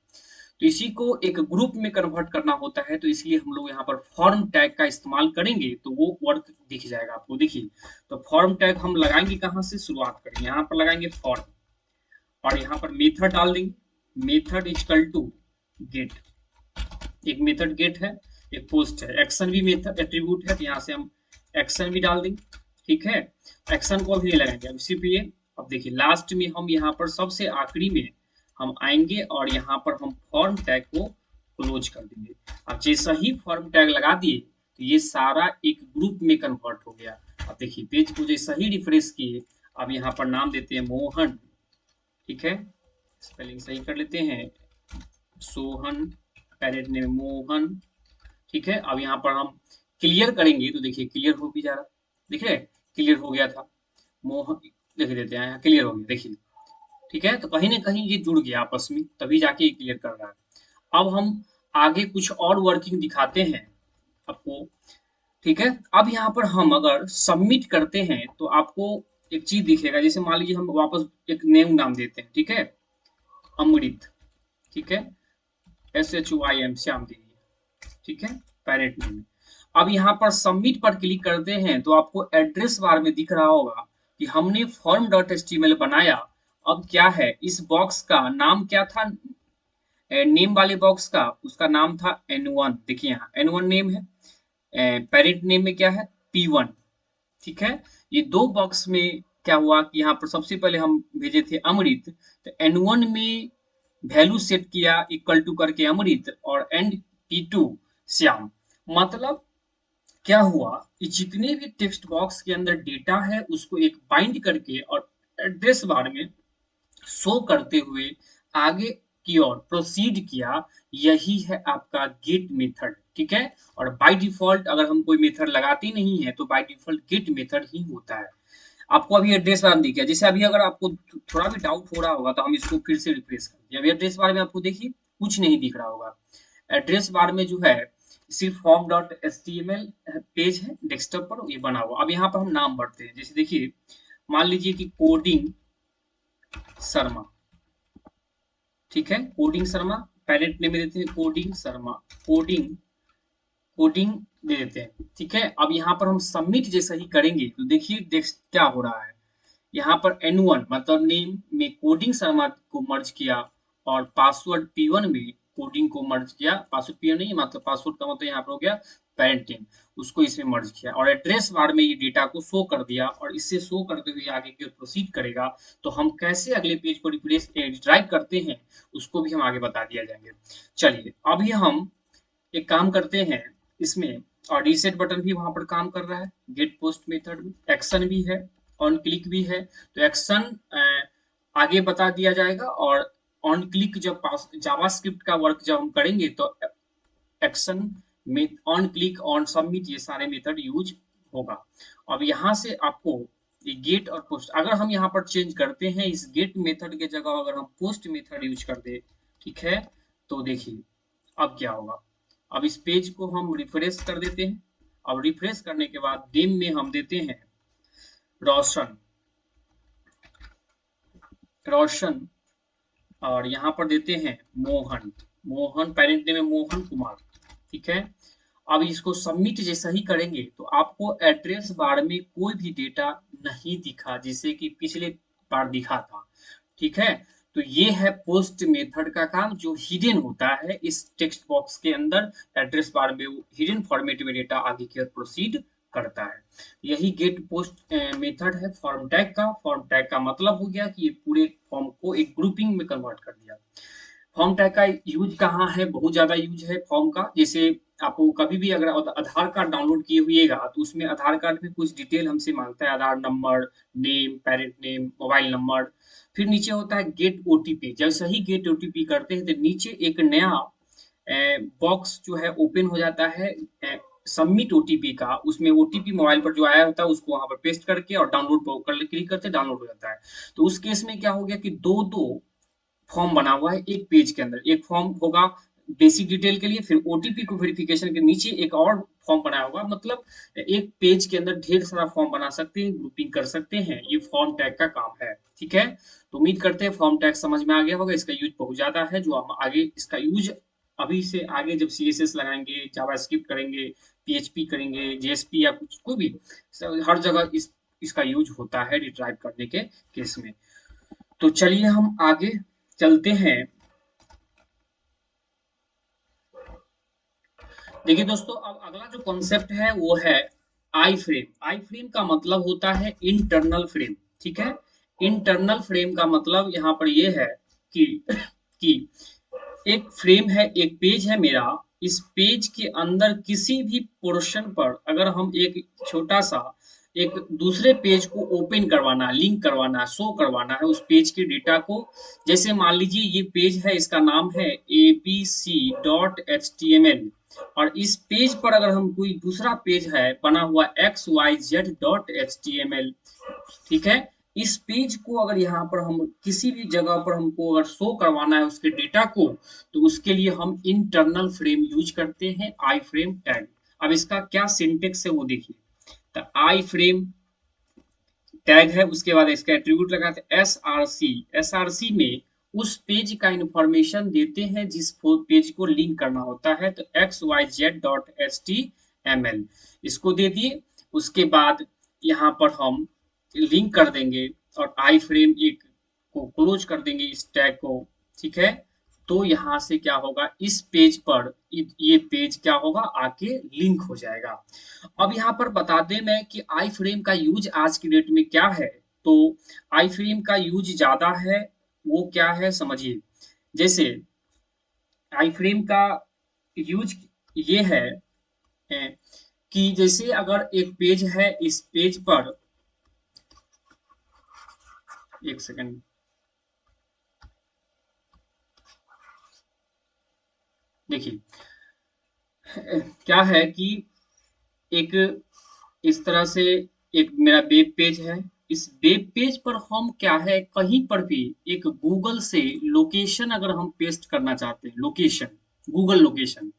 तो इसी को एक ग्रुप में कन्वर्ट करना होता है, तो इसलिए हम लोग यहाँ पर फॉर्म टैग का इस्तेमाल करेंगे तो वो वर्क दिख जाएगा आपको। देखिए तो फॉर्म टैग हम लगाएंगे कहाँ से, शुरुआत करेंगे, यहाँ पर लगाएंगे फॉर्म, और यहाँ पर मेथड डाल देंगे, मेथड इक्वल टू गेट, एक मेथड गेट है, एक पोस्ट है, एक्शन भी मेथड एट्रीब्यूट है, तो यहाँ से हम एक्शन भी डाल देंगे, ठीक है। एक्शन को अभी नहीं लगाएंगे, अब सिर्फ ये। अब देखिए लास्ट में हम यहाँ पर सबसे आखिरी में हम आएंगे, और यहाँ पर हम फॉर्म टैग को क्लोज कर देंगे। अब जैसा ही फॉर्म टैग लगा दिए तो ये सारा एक ग्रुप में कन्वर्ट हो गया। अब देखिए पेज को जैसा ही रिफ्रेश किए, अब यहाँ पर नाम देते हैं मोहन, ठीक है, स्पेलिंग सही कर लेते हैं, सोहन, पैरेट नेम मोहन, ठीक है। अब यहाँ पर हम क्लियर करेंगे तो देखिए क्लियर हो भी जा रहा, देख रहे क्लियर हो गया था, मोहन लिख देते हैं, क्लियर हो गया, देखिए, ठीक है। तो कहीं ना कहीं ये जुड़ गया आपस में, तभी जाके ये क्लियर कर रहा है। अब हम आगे कुछ और वर्किंग दिखाते हैं आपको, ठीक है। अब यहाँ पर हम अगर सबमिट करते हैं तो आपको एक चीज दिखेगा, जैसे मान लीजिए हम वापस एक नेम नाम देते हैं, ठीक है, अमृत, ठीक है, SHYM, श्याम देवी, ठीक है, पैरेट नेम। अब यहाँ पर सबमिट पर क्लिक करते हैं तो आपको एड्रेस बार में दिख रहा होगा कि हमने form.html बनाया। अब क्या है, इस बॉक्स का नाम क्या था, नेम वाले बॉक्स का उसका नाम था N1, देखिए यहाँ N1 नेम है। पेरेंट नेम में क्या है, P1, ठीक है। ये दो बॉक्स में क्या हुआ कि यहाँ पर सबसे पहले हम भेजे थे अमृत, तो N1 में वैल्यू सेट किया इक्वल टू करके अमृत, और एंड P2 श्याम। मतलब क्या हुआ कि जितने भी टेक्स्ट बॉक्स के अंदर डेटा है उसको एक बाइंड करके और एड्रेस बार में शो करते हुए आगे की ओर प्रोसीड किया। यही है आपका गेट मेथड, ठीक है। और बाय डिफॉल्ट अगर हम कोई मेथड लगाते नहीं है तो बाय डिफॉल्ट गेट मेथड ही होता है। आपको अभी एड्रेस बार दिख गया, जैसे अभी अगर आपको थोड़ा भी डाउट हो रहा होगा तो हम इसको फिर से रिफ्रेश कर दिया। अभी एड्रेस बार में आपको देखिए कुछ नहीं दिख रहा होगा। एड्रेस बार में जो है सिर्फ form dot H T M L page है डेस्कटॉप पर, ये बना हुआ। अब यहाँ पर हम नाम भरते हैं, जैसे देखिए मान लीजिए कि कोडिंग शर्मा, ठीक है। कोडिंग शर्मा पेरेंट नेम में देते हैं कोडिंग शर्मा, कोडिंग कोडिंग दे देते हैं, ठीक है। अब यहाँ पर हम सबमिट जैसा ही करेंगे तो देखिए क्या हो रहा है। यहाँ पर N1 मतलब नेम में कोडिंग शर्मा को मर्ज किया, और पासवर्ड P1 में कोडिंग को मर्ज किया। पासवर्ड P1 नहीं, मतलब पासवर्ड का मतलब यहाँ पर हो गया पेरेंट नेम, उसको इसमें मर्ज किया, और एड्रेस बार में ये डेटा को शो कर दिया। और इससे शो करते हुए आगे की ओर प्रोसीड करेगा। तो हम कैसे अगले पेज को रिफ्रेश ड्राइव करते हैं उसको भी हम आगे बता दिया जाएंगे। चलिए अभी हम एक काम करते हैं इसमें, और रीसेट बटन भी वहां पर काम कर रहा है गेट पोस्ट मेथड में, एक्शन भी है, ऑन क्लिक भी है। तो एक्शन आगे बता दिया जाएगा, और ऑन क्लिक जब जावास्क्रिप्ट का वर्क जब हम करेंगे तो एक्शन में ऑन क्लिक ऑन सबमिट ये सारे मेथड यूज होगा। अब यहाँ से आपको ये गेट और पोस्ट अगर हम यहाँ पर चेंज करते हैं, इस गेट मेथड के जगह अगर हम पोस्ट मेथड यूज कर दे, ठीक है, तो देखिए अब क्या होगा। अब इस पेज को हम रिफ्रेश कर देते हैं। अब रिफ्रेश करने के बाद नेम में हम देते हैं रोशन, रोशन, और यहाँ पर देते हैं मोहन, मोहन पेरेंट नेम है मोहन कुमार, ठीक है। अब इसको सबमिट जैसा ही करेंगे तो आपको एड्रेस बार में कोई भी डेटा नहीं दिखा जिसे कि पिछले बार दिखा था, ठीक है। तो ये है पोस्ट मेथड का काम, जो हिडन होता है इस टेक्स्ट बॉक्स के अंदर। एड्रेस बार में वो हिडन फॉर्मेट में डेटा आगे की ओर प्रोसीड करता है। यही गेट पोस्ट मेथड है फॉर्म टैग का। फॉर्म टैग का मतलब हो गया कि ये पूरे फॉर्म को एक ग्रुपिंग में कन्वर्ट कर दिया। फॉर्म टैग का यूज कहाँ है, बहुत ज्यादा यूज है फॉर्म का। जैसे आपको कभी भी अगर आधार कार्ड डाउनलोड किए हुएगा तो उसमें आधार कार्ड में कुछ डिटेल हमसे मांगता है, Aadhaar number, name, parent name, mobile number. फिर नीचे होता है गेट ओटीपी। जैसे ही गेट ओटीपी करते हैं तो नीचे एक नया बॉक्स जो है ओपन हो जाता है सबमिट ओटीपी का। उसमें ओटीपी मोबाइल पर जो आया होता है उसको वहां पर पेस्ट करके और डाउनलोड पर क्लिक करते डाउनलोड हो जाता है। तो उस केस में क्या हो गया कि दो दो फॉर्म बना हुआ है एक पेज के अंदर। एक फॉर्म होगा बेसिक डिटेल के लिए, फिर ओटीपी को वेरिफिकेशन के नीचे एक और फॉर्म बनाया होगा। मतलब एक पेज के अंदर ढेर सारा फॉर्म बना सकते हैं, ग्रुपिंग कर सकते हैं। ये फॉर्म टैग का काम है, ठीक है। तो उम्मीद करते हैं फॉर्म टैग समझ में आ गया होगा। इसका यूज बहुत ज्यादा है, जो हम आगे इसका यूज अभी से आगे जब सीएसएस लगाएंगे, जावास्क्रिप्ट करेंगे, पीएचपी करेंगे, जेएसपी या कुछ कोई भी, हर जगह इसका यूज होता है रिट्राइव करने के केस में। तो चलिए हम आगे चलते हैं। देखिए दोस्तों, अब अगला जो कॉन्सेप्ट है वो है आई फ्रेम। आई फ्रेम का मतलब होता है इंटरनल फ्रेम, ठीक है। इंटरनल फ्रेम का मतलब यहाँ पर ये है कि कि एक फ्रेम है, एक पेज है मेरा। इस पेज के अंदर किसी भी पोर्शन पर अगर हम एक छोटा सा एक दूसरे पेज को ओपन करवाना, लिंक करवाना, शो करवाना है उस पेज के डेटा को। जैसे मान लीजिए ये पेज है, इसका नाम है abc.html, और इस पेज पर अगर हम कोई दूसरा पेज है बना हुआ xyz.html, ठीक है। इस पेज को अगर यहाँ पर हम किसी भी जगह पर हमको अगर शो करवाना है उसके डेटा को, तो उसके लिए हम इंटरनल फ्रेम यूज करते हैं, आई फ्रेम टैग। अब इसका क्या सिंटेक्स है वो देखिए। तो आई फ्रेम टैग है, उसके बाद इसका एट्रीब्यूट लगाते हैं एसआरसी। एसआरसी में उस पेज का इंफॉर्मेशन देते हैं जिस पेज को लिंक करना होता है। तो xyz.html इसको दे दिए। उसके बाद यहाँ पर हम लिंक कर देंगे और आई फ्रेम एक को क्लोज कर देंगे इस टैग को, ठीक है। तो यहाँ से क्या होगा, इस पेज पर ये पेज क्या होगा, आके लिंक हो जाएगा। अब यहाँ पर बता दें मैं कि आई फ्रेम का यूज आज की डेट में क्या है। तो आई फ्रेम का यूज ज्यादा है, वो क्या है समझिए। जैसे आई फ्रेम का यूज ये है कि जैसे अगर एक पेज है, इस पेज पर एक सेकंड, देखिए क्या है कि एक इस तरह से एक मेरा वेब पेज है। इस वेब पेज पर हम क्या है, कहीं पर भी एक गूगल से लोकेशन अगर हम पेस्ट करना चाहते हैं, लोकेशन, गूगल लोकेशन,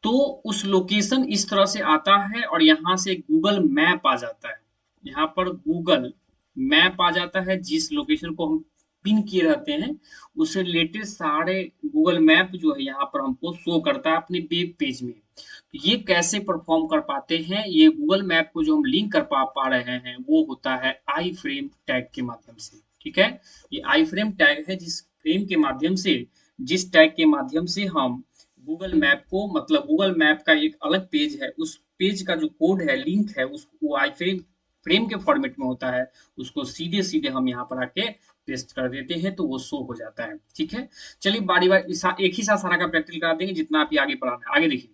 तो उस लोकेशन इस तरह से आता है और यहाँ से गूगल मैप आ जाता है। यहाँ पर गूगल मैप आ जाता है, जिस लोकेशन को हम पिन किए रहते हैं उससे रिलेटेड सारे गूगल मैप जो है यहाँ पर हमको शो करता है अपने वेब पेज में। तो ये कैसे परफॉर्म कर पाते हैं, ये गूगल मैप को जो हम लिंक कर पा रहे हैं वो होता है आई फ्रेम टैग के माध्यम से। ठीक है, ये आई फ्रेम टैग है, जिस फ्रेम के माध्यम से, जिस टैग के माध्यम से हम गूगल मैप को, मतलब गूगल मैप का एक अलग पेज है, उस पेज का जो कोड है, लिंक है, उसको आई फ्रेम फ्रेम के फॉर्मेट में होता है, उसको सीधे सीधे हम यहाँ पर आके पेस्ट कर देते हैं तो वो शो हो जाता है। ठीक है, चलिए बारी बारी एक ही साथ सारा का प्रैक्टिकल करा देंगे जितना आप आगे पढ़ाना है। आगे देखिए,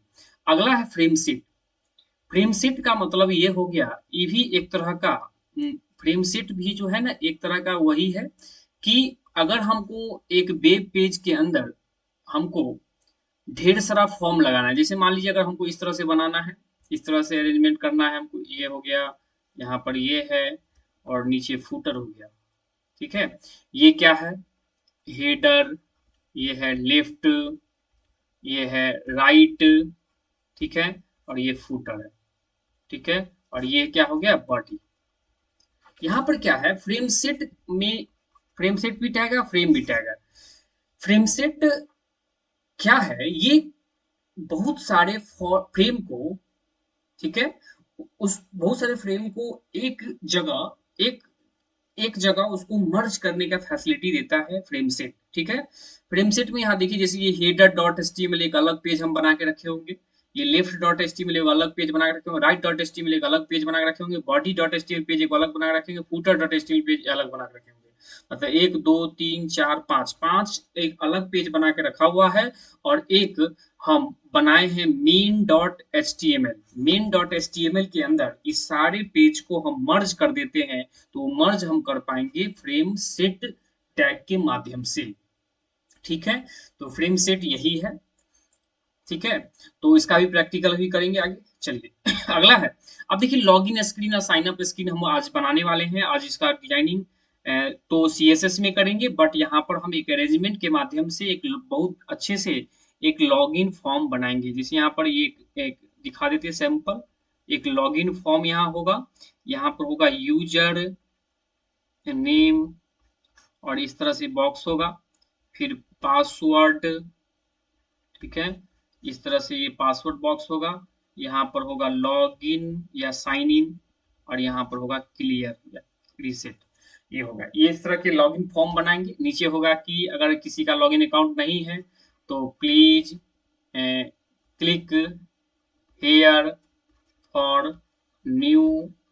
अगला है फ्रेम सीट। फ्रेम सीट का मतलब ये हो गया, ये भी एक तरह का, फ्रेम सीट भी जो है ना एक तरह का वही है कि अगर हमको एक वेब पेज के अंदर हमको ढेर सारा फॉर्म लगाना है, जैसे मान लीजिए अगर हमको इस तरह से बनाना है, इस तरह से अरेंजमेंट करना है हमको, ये हो गया, यहाँ पर ये है और नीचे फूटर हो गया। ठीक है, ये क्या है, हेडर, ये है लेफ्ट, ये है राइट, ठीक है, और ये फूटर है। ठीक है, और ये क्या हो गया, बॉडी। यहाँ पर क्या है, फ्रेम सेट में फ्रेम सेट भी टैग है, फ्रेम भी टैग है। फ्रेम सेट क्या है, ये बहुत सारे फ्रेम को, ठीक है, उस बहुत सारे फ्रेम को एक जगह, एक जगह उसको मर्ज करने का फैसिलिटी देता है फ्रेम सेट। ठीक है, फ्रेम सेट में यहाँ देखिए, जैसे ये हेडर डॉट एचटीएमएल एक अलग पेज हम बना के रखे होंगे, ये लेफ्ट डॉट एचटीएमएल एक अलग पेज बना के रखे होंगे, राइट डॉट एचटीएमएल एक अलग पेज बना के रखे होंगे, बॉडी डॉट एचटीएमएल पेज एक अलग बना के रखेंगे, फूटर डॉट एचटीएमएल पेज अलग बना के रखेंगे। मतलब एक दो तीन चार पांच, पांच एक अलग पेज बना के रखा हुआ है, और एक हम बनाए हैं main dot H T M L. Main dot H T M L के अंदर इस सारे पेज को हम मर्ज कर देते हैं, तो मर्ज हम कर पाएंगे फ्रेम सेट टैग के माध्यम से। ठीक है, तो फ्रेम सेट यही है। ठीक है, तो इसका भी प्रैक्टिकल भी करेंगे आगे। चलिए अगला है, अब देखिए लॉगिन स्क्रीन और साइन अप स्क्रीन हम आज बनाने वाले हैं। आज इसका डिजाइनिंग तो सीएसएस में करेंगे, बट यहाँ पर हम एक अरेंजमेंट के माध्यम से एक बहुत अच्छे से एक लॉगिन फॉर्म बनाएंगे। जैसे यहाँ पर ये एक दिखा देते हैं सैंपल, एक लॉगिन फॉर्म यहाँ होगा, यहाँ पर होगा यूजर नेम और इस तरह से बॉक्स होगा, फिर पासवर्ड, ठीक है, इस तरह से ये पासवर्ड बॉक्स होगा, यहाँ पर होगा लॉगिन या साइन इन, और यहाँ पर होगा क्लियर या रीसेट। ये होगा, ये इस तरह के लॉगिन फॉर्म बनाएंगे। नीचे होगा कि अगर किसी का लॉगिन अकाउंट नहीं है तो please click here for new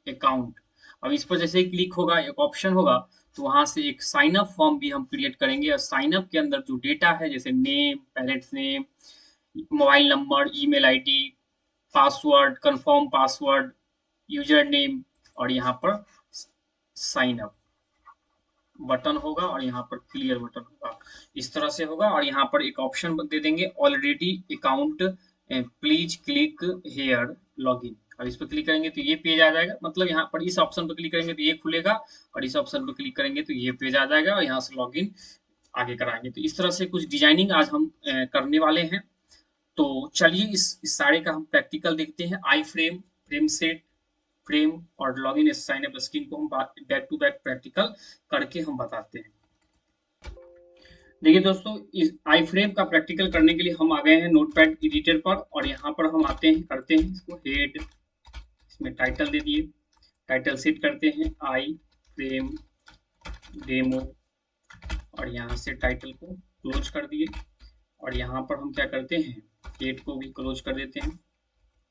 account. अब इस पर जैसे ही क्लिक होगा, एक ऑप्शन होगा, तो वहां से एक साइन अप फॉर्म भी हम क्रिएट करेंगे, और साइन अप के अंदर जो डेटा है, जैसे name, parents name, mobile number, email ID, password, confirm password, user name, और यहाँ पर साइन अप बटन होगा, और यहाँ पर क्लियर बटन होगा। इस तरह से होगा, और यहाँ पर एक ऑप्शन दे देंगे already account, please click here login. अब इस पर क्लिक करेंगे तो ये पेज आ जाएगा, मतलब यहाँ पर इस ऑप्शन पर क्लिक करेंगे तो ये खुलेगा, और इस ऑप्शन पर क्लिक करेंगे तो ये पेज आ जाएगा, और यहाँ से लॉगिन आगे कराएंगे। तो इस तरह से कुछ डिजाइनिंग आज हम करने वाले हैं। तो चलिए इस सारे का हम प्रैक्टिकल देखते हैं। आई फ्रेम, फ्रेम सेट, फ्रेम और लॉगिन साइन अप स्क्रीन को हम बैक टू बैक प्रैक्टिकल करके हम बताते हैं। देखिए दोस्तों, इस आई फ्रेम का प्रैक्टिकल करने के लिए हम आ गए हैं नोटपैड एडिटर पर, और यहाँ पर हम आते हैं, करते हैं इसको हेड, इसमें टाइटल दे दिए, टाइटल सेट करते हैं आई फ्रेम डेमो, और यहाँ से टाइटल को क्लोज कर दिए, और यहाँ पर हम क्या करते हैं, हेड को भी क्लोज कर देते हैं।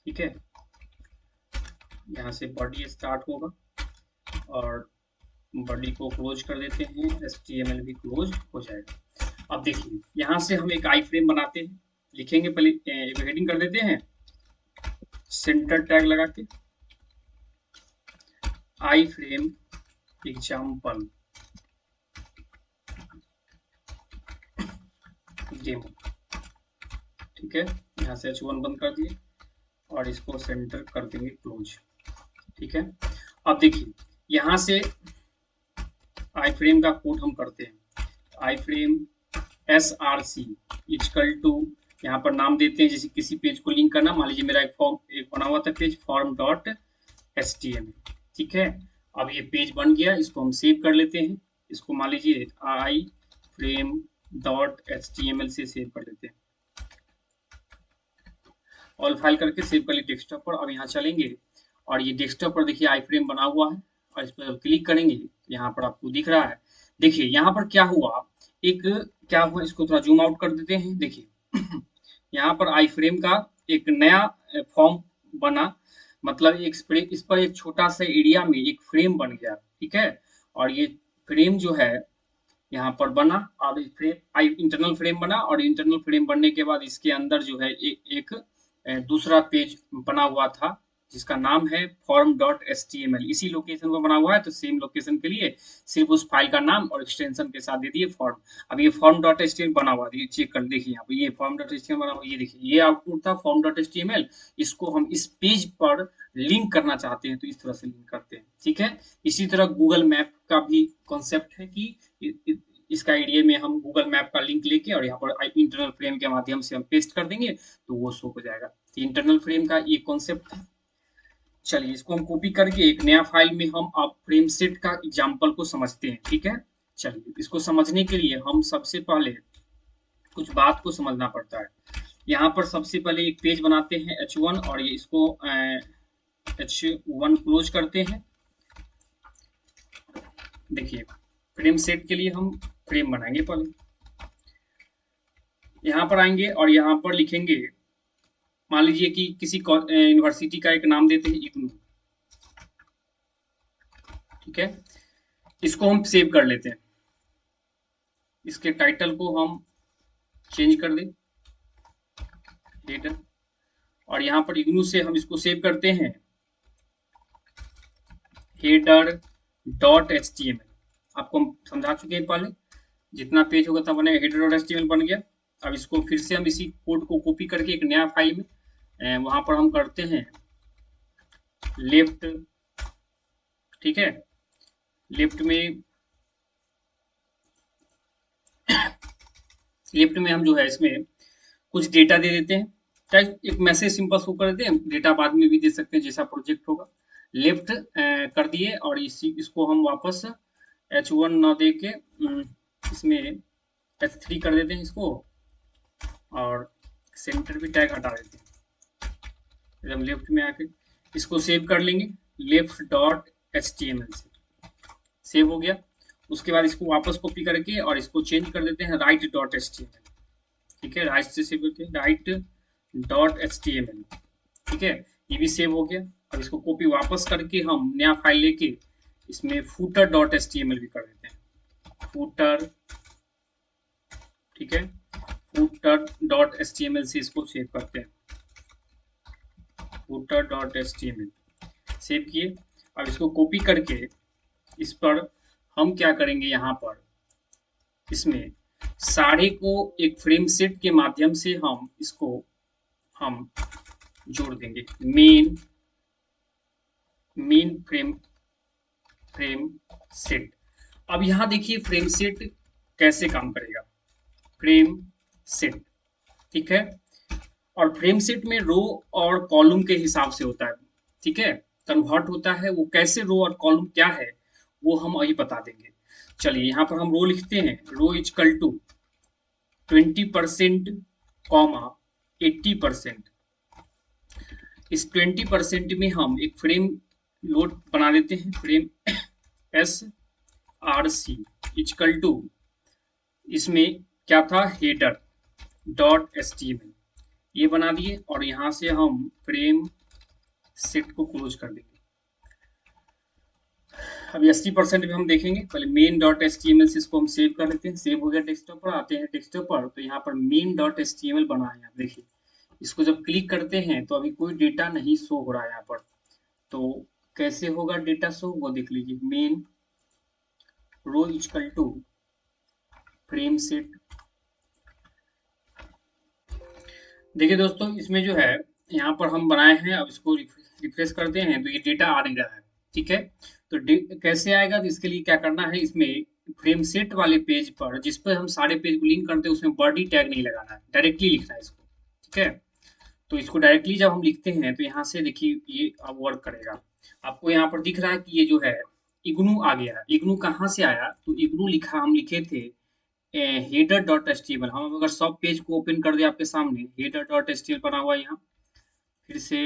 ठीक है, यहाँ से बॉडी स्टार्ट होगा और बॉडी को क्लोज कर देते हैं, HTML भी क्लोज हो जाएगा। अब देखिए यहाँ से हम एक आई फ्रेम बनाते हैं, लिखेंगे पहले एक हेडिंग कर देते हैं, सेंटर टैग लगा के आई फ्रेम एग्जाम्पल डेमो। ठीक है, यहाँ से H1 बंद कर दिए और इसको सेंटर कर देंगे क्लोज। ठीक है, अब देखिए यहाँ से आई फ्रेम का कोड हम करते हैं, आई फ्रेम SRC इक्वल टू, यहाँ पर नाम देते हैं जैसे किसी पेज को लिंक करना, मान लीजिए मेरा एक बना हुआ था पेज form.html। ठीक है, अब ये पेज बन गया, इसको हम सेव कर लेते हैं, इसको मान लीजिए आई फ्रेम .html से सेव कर लेते हैं, ऑल फाइल करके सेव कर ली डेस्कटॉप पर। अब यहाँ चलेंगे और ये डेस्कटॉप पर देखिए आई फ्रेम बना हुआ है, और इस पर क्लिक करेंगे, यहाँ पर आपको दिख रहा है। देखिए यहाँ पर क्या हुआ, क्या हुआ, इसको थोड़ा जूम आउट कर देते हैं। देखिए यहाँ पर आई फ्रेम का एक नया फॉर्म बना, मतलब इस पर एक छोटा सा एरिया में एक फ्रेम बन गया। ठीक है, और ये फ्रेम जो है यहाँ पर बना, और इंटरनल फ्रेम बना, और इंटरनल फ्रेम बनने के बाद इसके अंदर जो है एक दूसरा पेज बना हुआ था जिसका नाम है form.html। इसी लोकेशन पर बना हुआ है, तो सेम लोकेशन के लिए सिर्फ उस फाइल का नाम और एक्सटेंशन के साथ दे दिए फॉर्म। अब ये form.html बना हुआ है, चेक कर देखिए यहाँ पर, ये form.html बना हुआ, ये देखिए ये आउटपुट था form.html। इसको हम इस पेज पर लिंक करना चाहते हैं तो इस तरह से लिंक करते हैं। ठीक है, इसी तरह गूगल मैप का भी कॉन्सेप्ट है कि इसका एरिया में हम गूगल मैप का लिंक लेके और यहाँ पर इंटरनल फ्रेम के माध्यम से हम पेस्ट कर देंगे तो वो शो हो जाएगा। तो इंटरनल फ्रेम का ये कॉन्सेप्ट है। चलिए इसको हम कॉपी करके एक नया फाइल में हम अब फ्रेम सेट का एग्जाम्पल को समझते हैं। ठीक है, चलिए इसको समझने के लिए हम सबसे पहले कुछ बात को समझना पड़ता है। यहाँ पर सबसे पहले एक पेज बनाते हैं H1, और ये इसको H1 क्लोज करते हैं। देखिए फ्रेम सेट के लिए हम फ्रेम बनाएंगे, पहले यहाँ पर आएंगे और यहाँ पर लिखेंगे, मान लीजिए कि किसी यूनिवर्सिटी का एक नाम देते हैं इग्नू। ठीक है, इसको हम सेव कर लेते हैं, इसके टाइटल को हम चेंज कर दें हेडर, और यहाँ पर इग्नू से हम इसको सेव करते हैं header.html। आपको हम समझा चुके हैं पहले, जितना पेज होगा तब बनेगा, header.html बन गया। अब इसको फिर से हम इसी कोड को कॉपी करके एक नया फाइल में वहां पर हम करते हैं लेफ्ट। ठीक है, लेफ्ट में हम जो है इसमें कुछ डेटा दे देते हैं, चाहे एक मैसेज सिंपल शो कर देते हैं, डेटा बाद में भी दे सकते हैं जैसा प्रोजेक्ट होगा। लेफ्ट कर दिए और इसको हम वापस H1 ना दे के इसमें H3 कर देते हैं इसको, और सेंटर भी टैग हटा देते हैं। फिर हम लेफ्ट में आके इसको सेव कर लेंगे left.html से, सेव हो गया। उसके बाद इसको वापस कॉपी करके और इसको चेंज कर देते हैं right.html। ठीक है, राइट से सेव करके right.html। ठीक है, ये भी सेव हो गया। अब इसको कॉपी वापस करके हम नया फाइल लेके इसमें footer.html भी कर देते हैं, footer। ठीक है, footer.html से इसको सेव करते हैं, footer.html सेव किए। अब इसको कॉपी करके इस पर हम क्या करेंगे, यहाँ पर इसमें सारे को एक फ्रेम सेट के माध्यम से हम इसको हम जोड़ देंगे, मेन फ्रेम सेट। अब यहाँ देखिए फ्रेम सेट कैसे काम करेगा, फ्रेम सेट। ठीक है, और फ्रेम सेट में रो और कॉलम के हिसाब से होता है। ठीक है, कन्वर्ट होता है, वो कैसे रो और कॉलम क्या है वो हम अभी बता देंगे। चलिए यहाँ पर हम रो लिखते हैं, रो इक्वल टू 20% कॉमा 80%। इस 20% में हम एक फ्रेम लोड बना देते हैं, फ्रेम SRC इक्वल टू, इसमें क्या था, हेडर डॉट एचटीएमएल, ये बना दिए और यहाँ से हम फ्रेम सेट को क्लोज कर देंगे। अभी 80% में हम देखेंगे, पहले main dot H T M L से इसको हम सेव कर लेते हैं। सेव हो गया डेस्कटॉप पर, आते हैं डेस्कटॉप पर तो यहाँ पर main dot H T M L बना है, आप देखिए। इसको जब क्लिक करते हैं तो अभी कोई डेटा नहीं शो हो रहा है यहाँ पर। तो कैसे होगा डेटा शो, वो देख लीजिए। Main row equal to frame set. देखिए दोस्तों, इसमें जो है यहाँ पर हम बनाए हैं, अब इसको रिफ्रेश करते हैं तो ये डेटा आ नहीं रहा है, ठीक है। तो कैसे आएगा, तो इसके लिए क्या करना है, इसमें फ्रेम सेट वाले पेज पर जिस पर हम सारे पेज को लिंक करते हैं उसमें बॉडी टैग नहीं लगाना है, डायरेक्टली लिखना है इसको, ठीक है। तो इसको डायरेक्टली जब हम लिखते हैं तो यहाँ से देखिए ये अब वर्क करेगा। आपको यहाँ पर दिख रहा है कि ये जो है इग्नू आ गया। इग्नू कहाँ से आया, तो इग्नू लिखा हम लिखे थे header dot H T M L. हम अगर सब पेज को ओपन कर दे आपके सामने, header dot H T M L बना हुआ है यहाँ, फिर से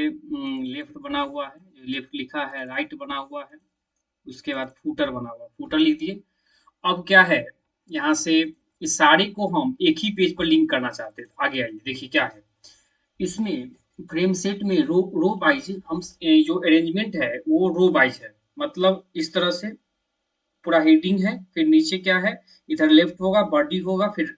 लेफ्ट बना हुआ है, लेफ्ट लिखा है, राइट बना हुआ है, उसके बाद फूटर बना हुआ, फूटर लिख दिए। अब क्या है, यहाँ से इस सारे को हम एक ही पेज पर लिंक करना चाहते हैं। आगे आइए देखिए क्या है इसमें। फ्रेम सेट में रो रो वाइज हम जो अरेंजमेंट है वो रो वाइज है, मतलब इस तरह से पूरा हेडिंग है, फिर नीचे क्या है, इधर लेफ्ट होगा, बॉडी होगा, फिर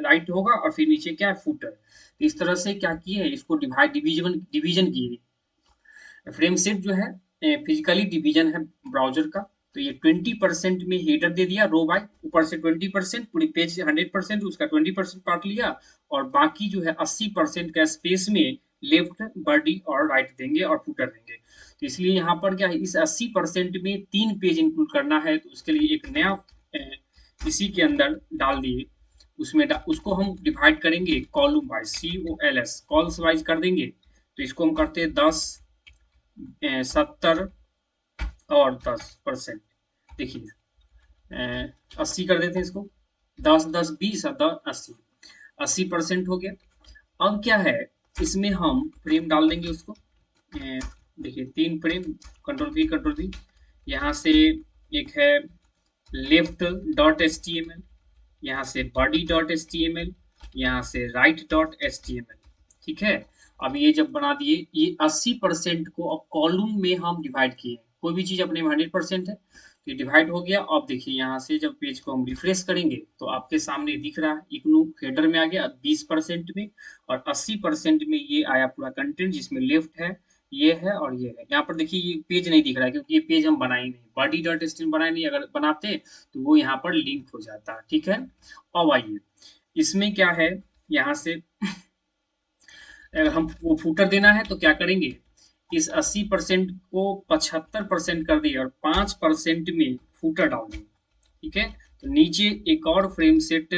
राइट होगा और फिर नीचे क्या है, फुटर। तो इस तरह से क्या किए, इसको डिवीजन डिवीजन किए। फ्रेम सेट जो है फिजिकली डिवीजन है ब्राउजर का। तो ये 20% में हेडर दे दिया रो बाय, ऊपर से 20%, पूरी पेज 100% उसका 20% पार्ट लिया, और बाकी जो है 80% का स्पेस में लेफ्ट, बॉडी और राइट देंगे और फुटर देंगे। तो इसलिए यहाँ पर क्या है, इस 80% में 3 पेज इंक्लूड करना है, तो उसके लिए एक नया इसी के अंदर डाल दिए। उसको हम डिवाइड करेंगे column wise, COLS calls wise कर देंगे। तो इसको हम करते हैं 10, 70 और 10%। देखिए 80 कर देते हैं इसको, 10 10 20 और 10 80, 80% हो गया। अब क्या है, इसमें हम फ्रेम डाल देंगे उसको। देखिए 3 फ्रेम, कंट्रोल V यहाँ से एक है left dot H T M L, यहाँ से body dot H T M L, यहाँ से right dot H T M L, ठीक है। अब ये जब बना दिए, ये 80% को अब कॉलम में हम डिवाइड किए। कोई भी चीज अपने में 100% है, तो ये डिवाइड हो गया। अब देखिए यहाँ से जब पेज को हम रिफ्रेश करेंगे तो आपके सामने दिख रहा है इग्नू हेडर में आ गया 20% में, और 80% में ये आया पूरा कंटेंट, जिसमें लेफ्ट है, ये है और ये है। यहाँ पर देखिए ये पेज नहीं दिख रहा है क्योंकि ये पेज हम बनाए नहीं, body dot H T M L बनाए नहीं। अगर बनाते तो वो यहाँ पर लिंक हो जाता, ठीक है। अब आइए इसमें क्या है, यहाँ से अगर हम वो फूटर देना है तो क्या करेंगे, इस 80% को 75% कर दिए और 5% में फूटर डाल देंगे, ठीक है। तो नीचे एक और फ्रेम सेट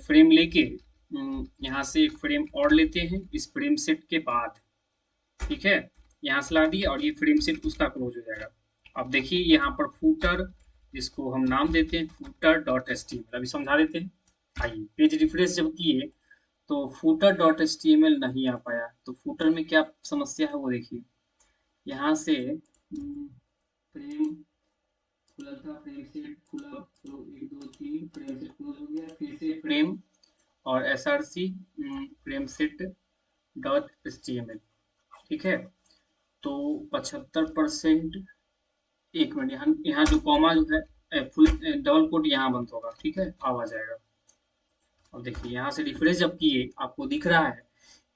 फ्रेम लेके यहाँ से एक फ्रेम और लेते हैं इस फ्रेम सेट के बाद, ठीक है। यहाँ से ला दिया और ये फ्रेम सेट उसका क्लोज हो जाएगा। अब देखिए यहाँ पर फूटर, जिसको हम नाम देते हैं footer dot H T M L, अभी समझा देते हैं। आइए पेज रिफ्रेश जब किए तो footer dot H T M L नहीं आ पाया। तो फूटर में क्या समस्या है वो देखिए। यहाँ से फ्रेम खुला था, फ्रेम सेट खुला तो 1 2 3 फ्रेम सेट क्लोज हो गया, फिर से फ्रेम और SRC frame set dot H T M L, ठीक है। तो 75%, एक मिनट, यहाँ यहाँ जो कॉमा जो है फुल डबल कोट यहाँ बंद होगा, ठीक है, अब आ जाएगा। और देखिए यहाँ से रिफ्रेश जब किए आपको दिख रहा है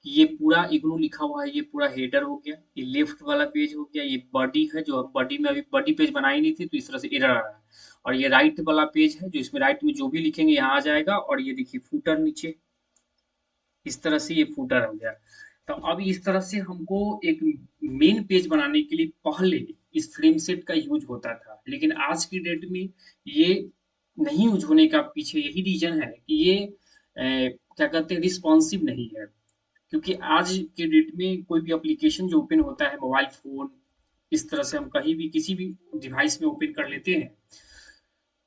कि ये पूरा इग्नू लिखा हुआ है, ये पूरा हेडर हो गया, ये लेफ्ट वाला पेज हो गया, ये बॉडी है जो बॉडी में अभी बॉडी पेज बनाई नहीं थी तो इस तरह से एरर आ रहा है। और ये राइट वाला पेज है जो इसमें राइट में जो भी लिखेंगे यहाँ आ जाएगा, और ये देखिए फूटर नीचे, इस तरह से ये फूटर हो गया। तो अब इस तरह से हमको एक मेन पेज बनाने के लिए पहले इस फ्रेम सेट का यूज होता था, लेकिन आज की डेट में ये नहीं यूज होने का पीछे यही रीजन है कि ये क्या कहते हैं, रिस्पॉन्सिव नहीं है। क्योंकि आज के डेट में कोई भी एप्लीकेशन जो ओपन होता है मोबाइल फोन, इस तरह से हम कहीं भी किसी भी डिवाइस में ओपन कर लेते हैं,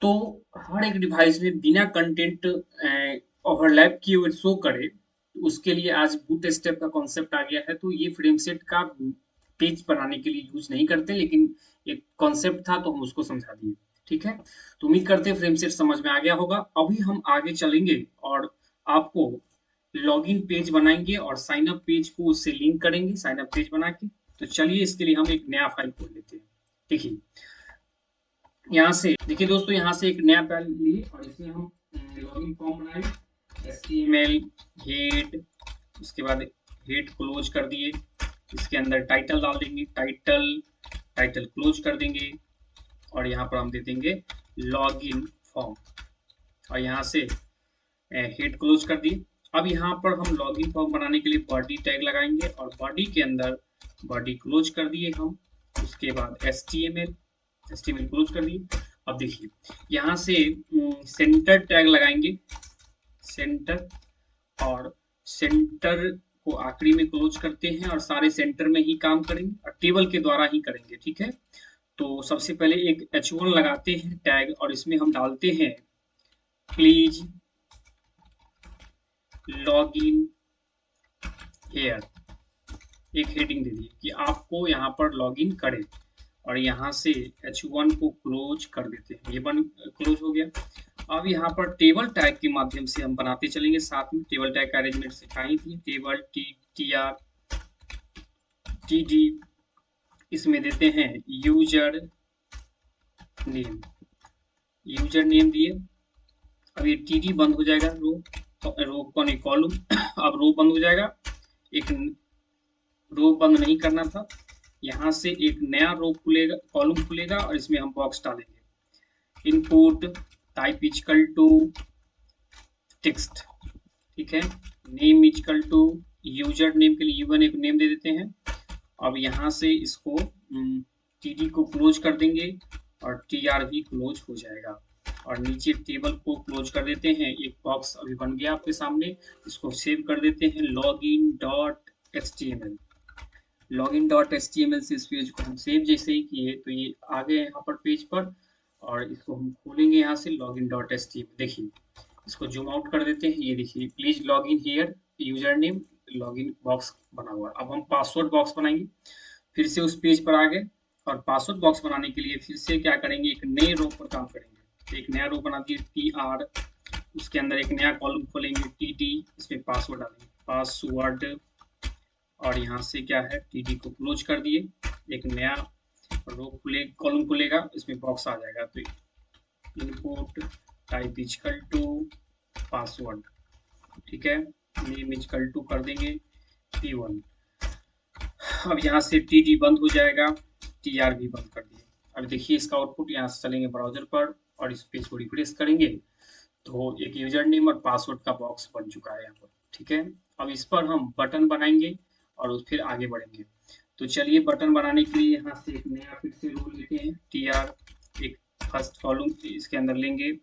तो हर एक डिवाइस में बिना कंटेंट ओवरलैप किए हुए शो करे, तो उसके लिए आज बूट स्टेप का कॉन्सेप्ट आ गया है। तो ये फ्रेम सेट का पेज बनाने के लिए यूज नहीं करते, लेकिन एक कॉन्सेप्ट था तो हम उसको समझा दिए, ठीक है, तो उम्मीद करते हैं फ्रेम सेट समझ में आ गया होगा। अभी हम आगे चलेंगे और आपको लॉगिन पेज बनाएंगे और साइन अप पेज को उससे लिंक करेंगे, साइन अप पेज बना के। तो चलिए इसके लिए हम एक नया फाइल खोल लेते हैं। देखिए यहाँ से, देखिए दोस्तों, यहाँ से एक नया फाइल लिए और इसमें हम लॉगिन फॉर्म बनाए, HTML हेड, उसके बाद हेड क्लोज कर दिए, इसके अंदर टाइटल डाल देंगे, टाइटल क्लोज कर देंगे और यहाँ पर हम दे देंगे लॉगिन फॉर्म और यहाँ से हेड क्लोज कर दिए। अब यहाँ पर हम लॉगिन फॉर्म बनाने के लिए बॉडी टैग लगाएंगे और बॉडी के अंदर बॉडी क्लोज कर दिए हम, उसके बाद HTML क्लोज कर दिए। अब देखिए यहाँ से सेंटर टैग लगाएंगे, सेंटर, और सेंटर को आखिरी में क्लोज करते हैं और सारे सेंटर में ही काम करेंगे और टेबल के द्वारा ही करेंगे, ठीक है। तो सबसे पहले एक H1 लगाते हैं टैग और इसमें हम डालते हैं प्लीज लॉग इन हेयर, एक हेडिंग दे दी कि आपको यहाँ पर लॉगिन करें और यहाँ से H1 को क्लोज कर देते हैं, ये बन क्लोज हो गया। अब यहाँ पर टेबल टैग के माध्यम से हम बनाते चलेंगे, साथ में टेबल टैग का अरेंजमेंट सिखाई थी, टेबल TR TD, इसमें देते हैं यूजर नेम दिए। अब ये TD बंद हो जाएगा, रो कॉलम, अब रो बंद हो जाएगा, एक रो बंद नहीं करना था, यहाँ से एक नया रो खुलेगा, कॉलम खुलेगा और इसमें हम बॉक्स डालेंगे, input type equal to text, ठीक है, name equal to user name के लिए U1 एक नेम दे देते हैं। अब यहाँ से इसको TD को क्लोज कर देंगे और TR भी क्लोज हो जाएगा और नीचे टेबल को क्लोज कर देते हैं। एक बॉक्स अभी बन गया आपके सामने, इसको सेव कर देते हैं login.html। login.html से इस पेज को हम सेव जैसे ही किए तो ये आ गए यहाँ पर पेज पर और इसको हम खोलेंगे यहाँ से login.html। देखिए इसको जूम आउट कर देते हैं, ये देखिए please log in here user name, login box बना हुआ है। अब हम पासवर्ड बॉक्स बनाएंगे, फिर से उस पेज पर आ गए और पासवर्ड बॉक्स बनाने के लिए फिर से क्या करेंगे, एक नए रो पर काम करेंगे। एक नया रो बना दिए TR, उसके अंदर एक नया कॉलम खोलेंगे TD, इसमें पासवर्ड डालेंगे, पासवर्ड, और यहाँ से क्या है TD को क्लोज कर दिए, एक नया रो कॉलम खुलेगा, इसमें बॉक्स आ जाएगा। तो input type equal to password, ठीक है, नेम इक्वल टू कर देंगे P1। अब यहाँ से TD बंद हो जाएगा, TR भी बंद कर दिए। अब देखिए इसका आउटपुट, यहाँ से चलेंगे ब्राउजर पर और इस पेज को रिफ्रेश करेंगे तो एक यूजर नेम और पासवर्ड का बॉक्स बन चुका है यहाँ पर, ठीक है। अब इस पर हम बटन बनाएंगे और फिर आगे बढ़ेंगे। तो चलिए बटन बनाने के लिए यहाँ से एक नया फिर से रो लेते हैं, TR, एक फर्स्ट कॉलम इसके अंदर लेंगे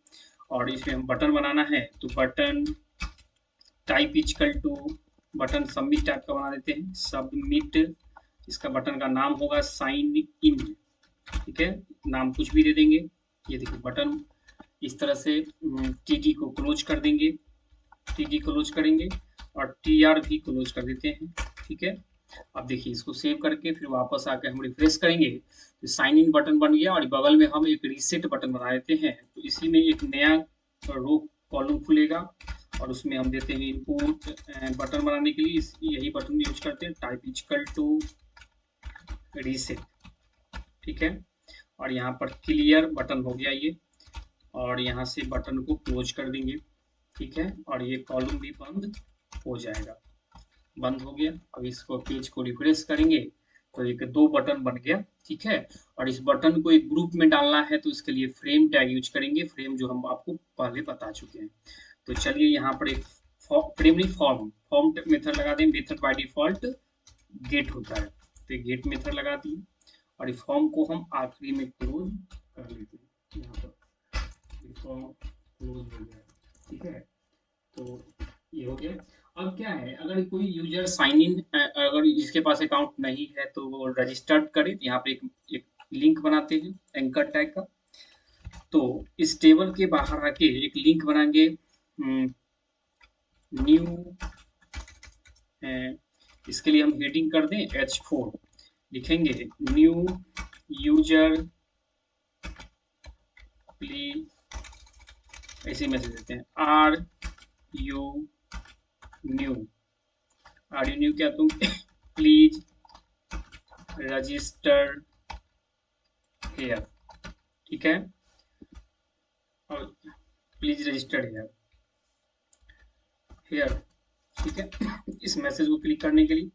और इसमें हम बटन बनाना है। तो button type equal to button submit type का बना देते हैं, सबमिट, इसका बटन का नाम होगा साइन इन, ठीक है, नाम कुछ भी दे देंगे। ये देखिए बटन इस तरह से TD को क्लोज कर देंगे, TD क्लोज करेंगे और TR भी क्लोज कर देते हैं, ठीक है। अब देखिए इसको सेव करके फिर वापस आके हम रिफ्रेश करेंगे तो साइन इन बटन बन गया और बगल में हम एक रीसेट बटन बना देते हैं। तो इसी में एक नया रो कॉलम खुलेगा और उसमें हम देते हैं इनपुट, बटन बनाने के लिए यही बटन यूज करते हैं, टाइप इक्वल टू रीसेट, ठीक है। और यहाँ पर क्लियर बटन हो गया ये, और यहाँ से बटन को क्लोज कर देंगे, ठीक है, और ये कॉलम भी बंद हो जाएगा, बंद हो गया। अब इसको पेज को रिफ्रेश करेंगे तो एक दो बटन बन गया, ठीक है। और इस बटन को एक ग्रुप में डालना है तो इसके लिए फ्रेम टैग यूज करेंगे, फ्रेम जो हम आपको पहले बता चुके हैं। तो चलिए यहाँ पर एक फ्रेम नहीं फॉर्म मेथड लगा दें, मेथड बाय डिफॉल्ट गेट होता है तो ये गेट मेथड लगा दिए और इस फॉर्म को हम आखिरी में क्लोज कर लेते हैं, यहाँ पर फॉर्म क्लोज हो गया, ठीक है। तो ये हो गया। अब क्या है, अगर कोई यूजर साइन इन, अगर जिसके पास अकाउंट नहीं है तो वो रजिस्टर्ड करे, यहाँ पे एक लिंक बनाते हैं एंकर टैग का। तो इस टेबल के बाहर आके एक लिंक बनाएंगे, न्यू, इसके लिए हम हेडिंग कर दें H4, लिखेंगे न्यू यूजर प्लीज, ऐसे मैसेज देते हैं, are you new, are you new क्या तुम प्लीज रजिस्टर हेयर, ठीक है, और प्लीज रजिस्टर हेयर हेयर, ठीक है। इस मैसेज को क्लिक करने के लिए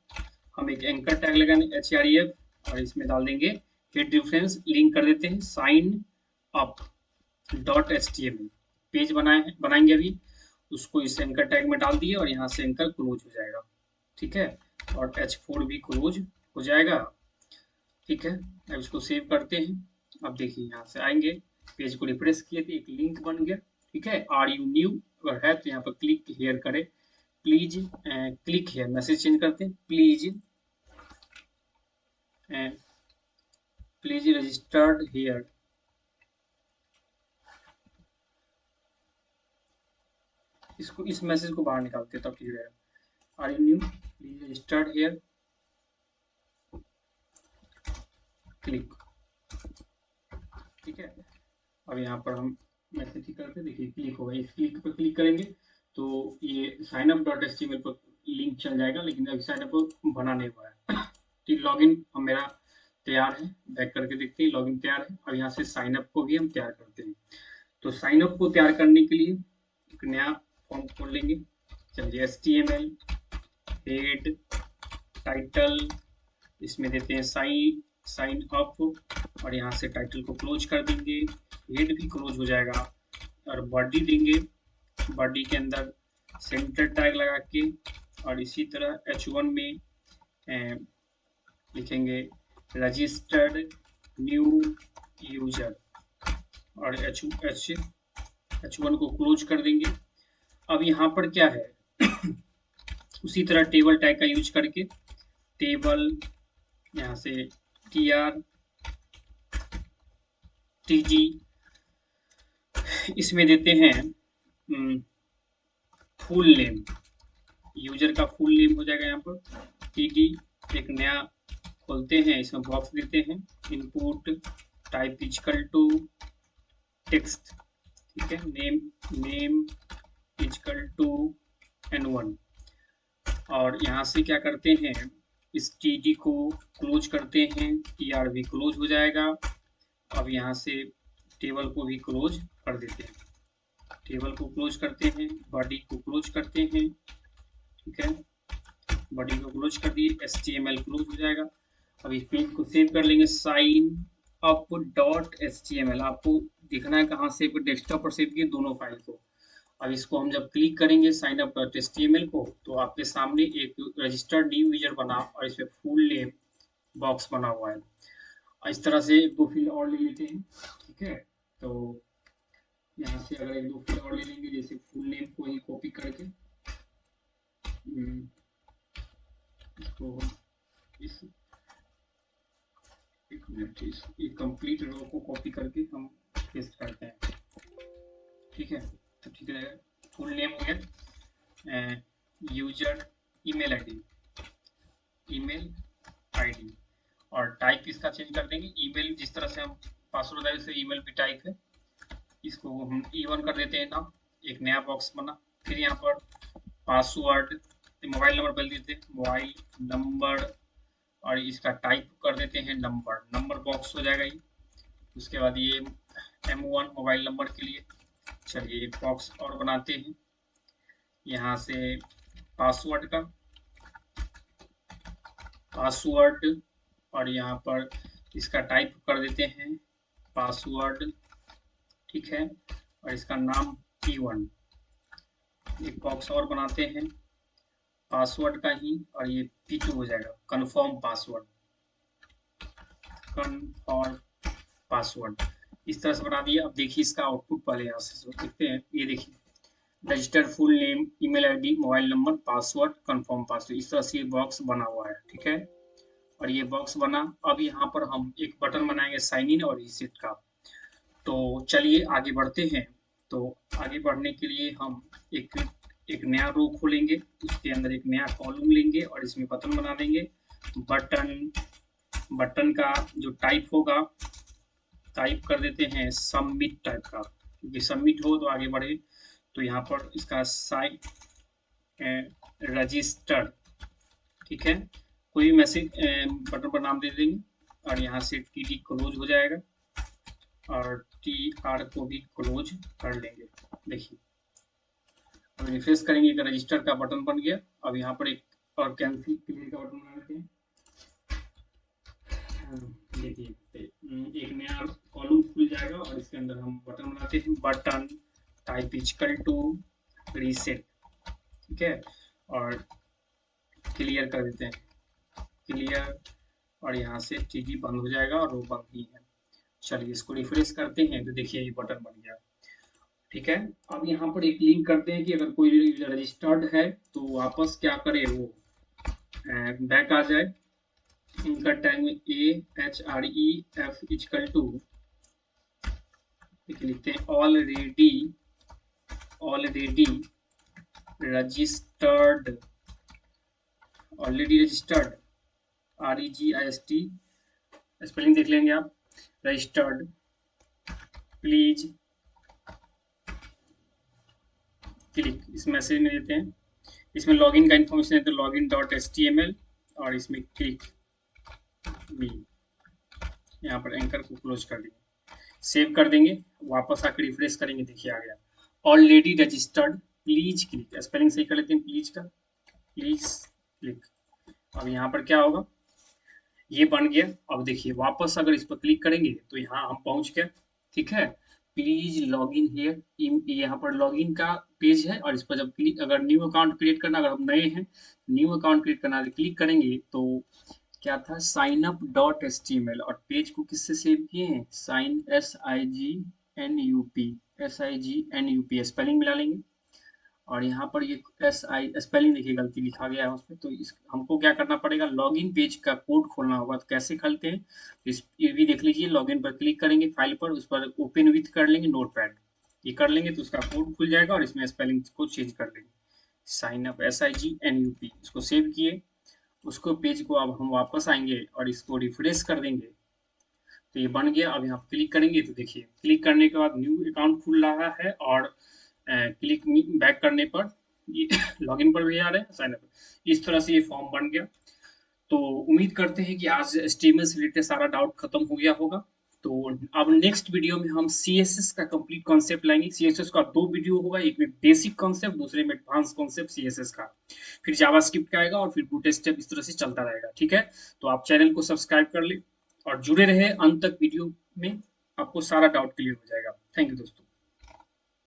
हम एक एंकर टैग लगाएंगे HREF और इसमें डाल देंगे हेड रेफरेंस, लिंक कर देते हैं sign up dot HTML, page बनाएंगे अभी, उसको इस एंकर टैग में डाल दिए और यहाँ से एंकर क्लोज हो जाएगा, ठीक है, और H4 भी क्लोज हो जाएगा, ठीक है। अब इसको सेव करते हैं। अब देखिए यहाँ से आएंगे, पेज को रिफ्रेश किए थे, एक लिंक बन गया, ठीक है। आर यू न्यू अगर है तो यहाँ पर क्लिक हेयर करें, please click here, message change करते हैं, प्लीज रजिस्टर्ड हेयर, इसको इस मैसेज को बाहर निकालते हैं तब ठीक रहेगा। Are you new please registered here, click, ठीक है। अब यहाँ पर हम मैसेज ही करते, देखिए क्लिक होगा, इस क्लिक पर क्लिक करेंगे तो ये साइन अप डॉट HTML पर लिंक चल जाएगा, लेकिन अभी साइन अप बना नहीं हुआ है, ठीक। लॉगिन हम मेरा तैयार है, बैक करके देखते हैं, लॉगिन तैयार है। अब यहाँ से साइन अप को भी हम तैयार करते हैं। तो साइन अप को तैयार करने के लिए एक नया फॉर्म खोल लेंगे, चलिए HTML हेड टाइटल, इसमें देते हैं साइन अप और यहाँ से टाइटल को क्लोज कर देंगे, हेड भी क्लोज हो जाएगा, और बॉडी देंगे, बॉडी के अंदर सेंटर टैग लगा के, और इसी तरह H1 में लिखेंगे रजिस्टर्ड न्यू यूजर, और H1 को क्लोज कर देंगे। अब यहाँ पर क्या है उसी तरह टेबल टैग का यूज करके टेबल, यहाँ से TR इसमें देते हैं फुल नेम, यूजर का फुल नेम हो जाएगा, यहाँ पर TD एक नया खोलते हैं, इसमें बॉक्स देते हैं, input type equal to text, ठीक है, नेम इक्वल टू N1, और यहाँ से क्या करते हैं इस TD को क्लोज करते हैं, TR भी क्लोज हो जाएगा। अब यहाँ से टेबल को भी क्लोज कर देते हैं, टेबल को क्लोज करते हैं, बॉडी को क्लोज करते हैं, ठीक है, बॉडी को क्लोज कर दिए, HTML क्लोज हो जाएगा। अब इस पेज को सेव कर लेंगे, साइन अप डॉट HTML, आपको देखना है कहाँ सेव, डेस्कटॉप पर सेव किए दोनों फाइल को। अब इसको हम जब क्लिक करेंगे साइन अप डॉट HTML को, तो आपके सामने एक रजिस्टर्ड न्यू यूजर बना और इसमें फुल नेम बॉक्स बना हुआ है। इस तरह से एक दो फील्ड और ले लेते हैं, ठीक है। तो यहाँ से अगर एक दो फील्ड और ले लेंगे, जैसे फुल नेम को ही कॉपी करके इसको इस एक मिनट, इस कंप्लीट रो को कॉपी करके हम पेस्ट करते हैं, ठीक है, तो ठीक रहेगा। फुल नेम हो गया, यूजर ईमेल आईडी, और टाइप इसका चेंज कर देंगे, ईमेल जिस तरह से हम पासवर्ड है वैसे ईमेल भी टाइप है, इसको हम E1 कर देते हैं ना, एक नया बॉक्स बना, फिर यहाँ पर पासवर्ड, मोबाइल नंबर बदल देते हैं, मोबाइल नंबर, और इसका टाइप कर देते हैं नंबर बॉक्स हो जाएगा ये। उसके बाद ये M1 मोबाइल नंबर के लिए, चलिए एक बॉक्स और बनाते हैं, यहाँ से पासवर्ड और यहाँ पर इसका टाइप कर देते हैं पासवर्ड, ठीक है, और इसका नाम P1, एक बॉक्स और बनाते हैं पासवर्ड का ही, और ये P2 हो जाएगा कंफर्म पासवर्ड, इस तरह से बना दिया। अब देखिए इसका आउटपुट पहले यहाँ से देखते हैं, ये देखिए register full name email ID mobile number password confirm password, इस तरह से ये बॉक्स बना हुआ है, ठीक है, और ये बॉक्स बना। अब यहाँ पर हम एक बटन बनाएंगे साइन इन और रीसेट का। तो चलिए आगे बढ़ते हैं। तो आगे बढ़ने के लिए हम एक नया रो खोलेंगे, उसके अंदर एक नया कॉलम लेंगे और इसमें बटन बना देंगे। बटन का जो टाइप होगा टाइप कर देते हैं सबमिट टाइप का, क्योंकि सबमिट हो तो आगे बढ़े। तो यहाँ पर इसका साइट रजिस्टर्ड, ठीक है, कोई भी मैसेज बटन पर नाम दे देंगे और यहाँ से टी डी क्लोज हो जाएगा और टी आर को भी क्लोज कर लेंगे। देखिए अब रिफ्रेश करेंगे कि रजिस्टर का बटन बन गया। अब यहाँ पर एक और कैंसिल क्लियर का बटन बना लेते हैं। देखिए एक नया कॉलम खुल जाएगा और इसके अंदर हम बटन बनाते हैं, button type equal to reset, ठीक है, और क्लियर कर देते हैं, क्लियर, और यहाँ से टीडी बंद हो जाएगा और वो बंद ही है। चलिए इसको रिफ्रेश करते हैं तो देखिए ये बटन बन गया, ठीक है। अब यहाँ पर एक लिंक करते हैं कि अगर कोई रजिस्टर्ड है तो वापस क्या करे, वो बैक आ जाए। इनका टैग में AHREF इक्वल टू लिखते हैं ऑलरेडी रजिस्टर्ड, REGIST, स्पेलिंग देख लेंगे आप, रजिस्टर्ड, प्लीज क्लिक, इस मैसेज में देते हैं। इसमें लॉगिन का इन्फॉर्मेशन है तो login.html और इसमें क्लिक मी, यहाँ पर एंकर को क्लोज कर देंगे, सेव कर देंगे, वापस आकर रिफ्रेश करेंगे, देखिए आ गया already registered, please click, spelling सही कर लेते हैं प्लीज का, प्लीज क्लिक। अब यहाँ पर क्या होगा, ये बन गया। अब देखिए वापस अगर इस पर क्लिक करेंगे तो यहाँ हम पहुंच गए, ठीक है। प्लीज लॉग इन हियर, यहाँ पर लॉगिन का पेज है और इस पर जब क्लिक, अगर न्यू अकाउंट क्रिएट करना, अगर हम नए हैं न्यू अकाउंट क्रिएट करना क्लिक करेंगे तो क्या था, साइन अप डॉट HTML, और पेज को किससे सेव किए हैं, साइन SIGNUP स्पेलिंग मिला लेंगे और यहाँ पर ये स्पेलिंग देखिए गलती लिखा गया है उसमें, तो इस हमको क्या करना पड़ेगा, लॉगिन पेज का कोड खोलना होगा। तो कैसे खोलते हैं, ये भी देख लीजिए, लॉगिन पर क्लिक करेंगे, फाइल पर, उस पर ओपन विथ कर लेंगे नोटपैड, ये कर लेंगे तो उसका कोड खुल जाएगा और इसमें स्पेलिंग को चेंज कर लेंगे, साइन अप SIGNUP, इसको सेव किए, उसको पेज को अब हम वापस आएंगे और इसको रिफ्रेश कर देंगे तो ये बन गया। अब यहाँ क्लिक करेंगे तो देखिए क्लिक करने के बाद न्यू अकाउंट खुल रहा है और क्लिक बैक करने पर ये लॉगिन पर भी आ रहे हैं, साइन अप, इस तरह से ये फॉर्म बन गया। तो उम्मीद करते हैं कि आज HTML से रिलेटेड सारा डाउट खत्म हो गया होगा। तो अब नेक्स्ट वीडियो में हम CSS का कंप्लीट कॉन्सेप्ट लाएंगे। CSS का 2 वीडियो होगा, एक में बेसिक कॉन्सेप्ट, दूसरे में एडवांस कॉन्सेप्ट CSS का, फिर जावास्क्रिप्ट का आएगा और फिर बूटस्ट्रैप, इस तरह से चलता रहेगा, ठीक है। तो आप चैनल को सब्सक्राइब कर ले और जुड़े रहे अंत तक, वीडियो में आपको सारा डाउट क्लियर हो जाएगा। थैंक यू दोस्तों।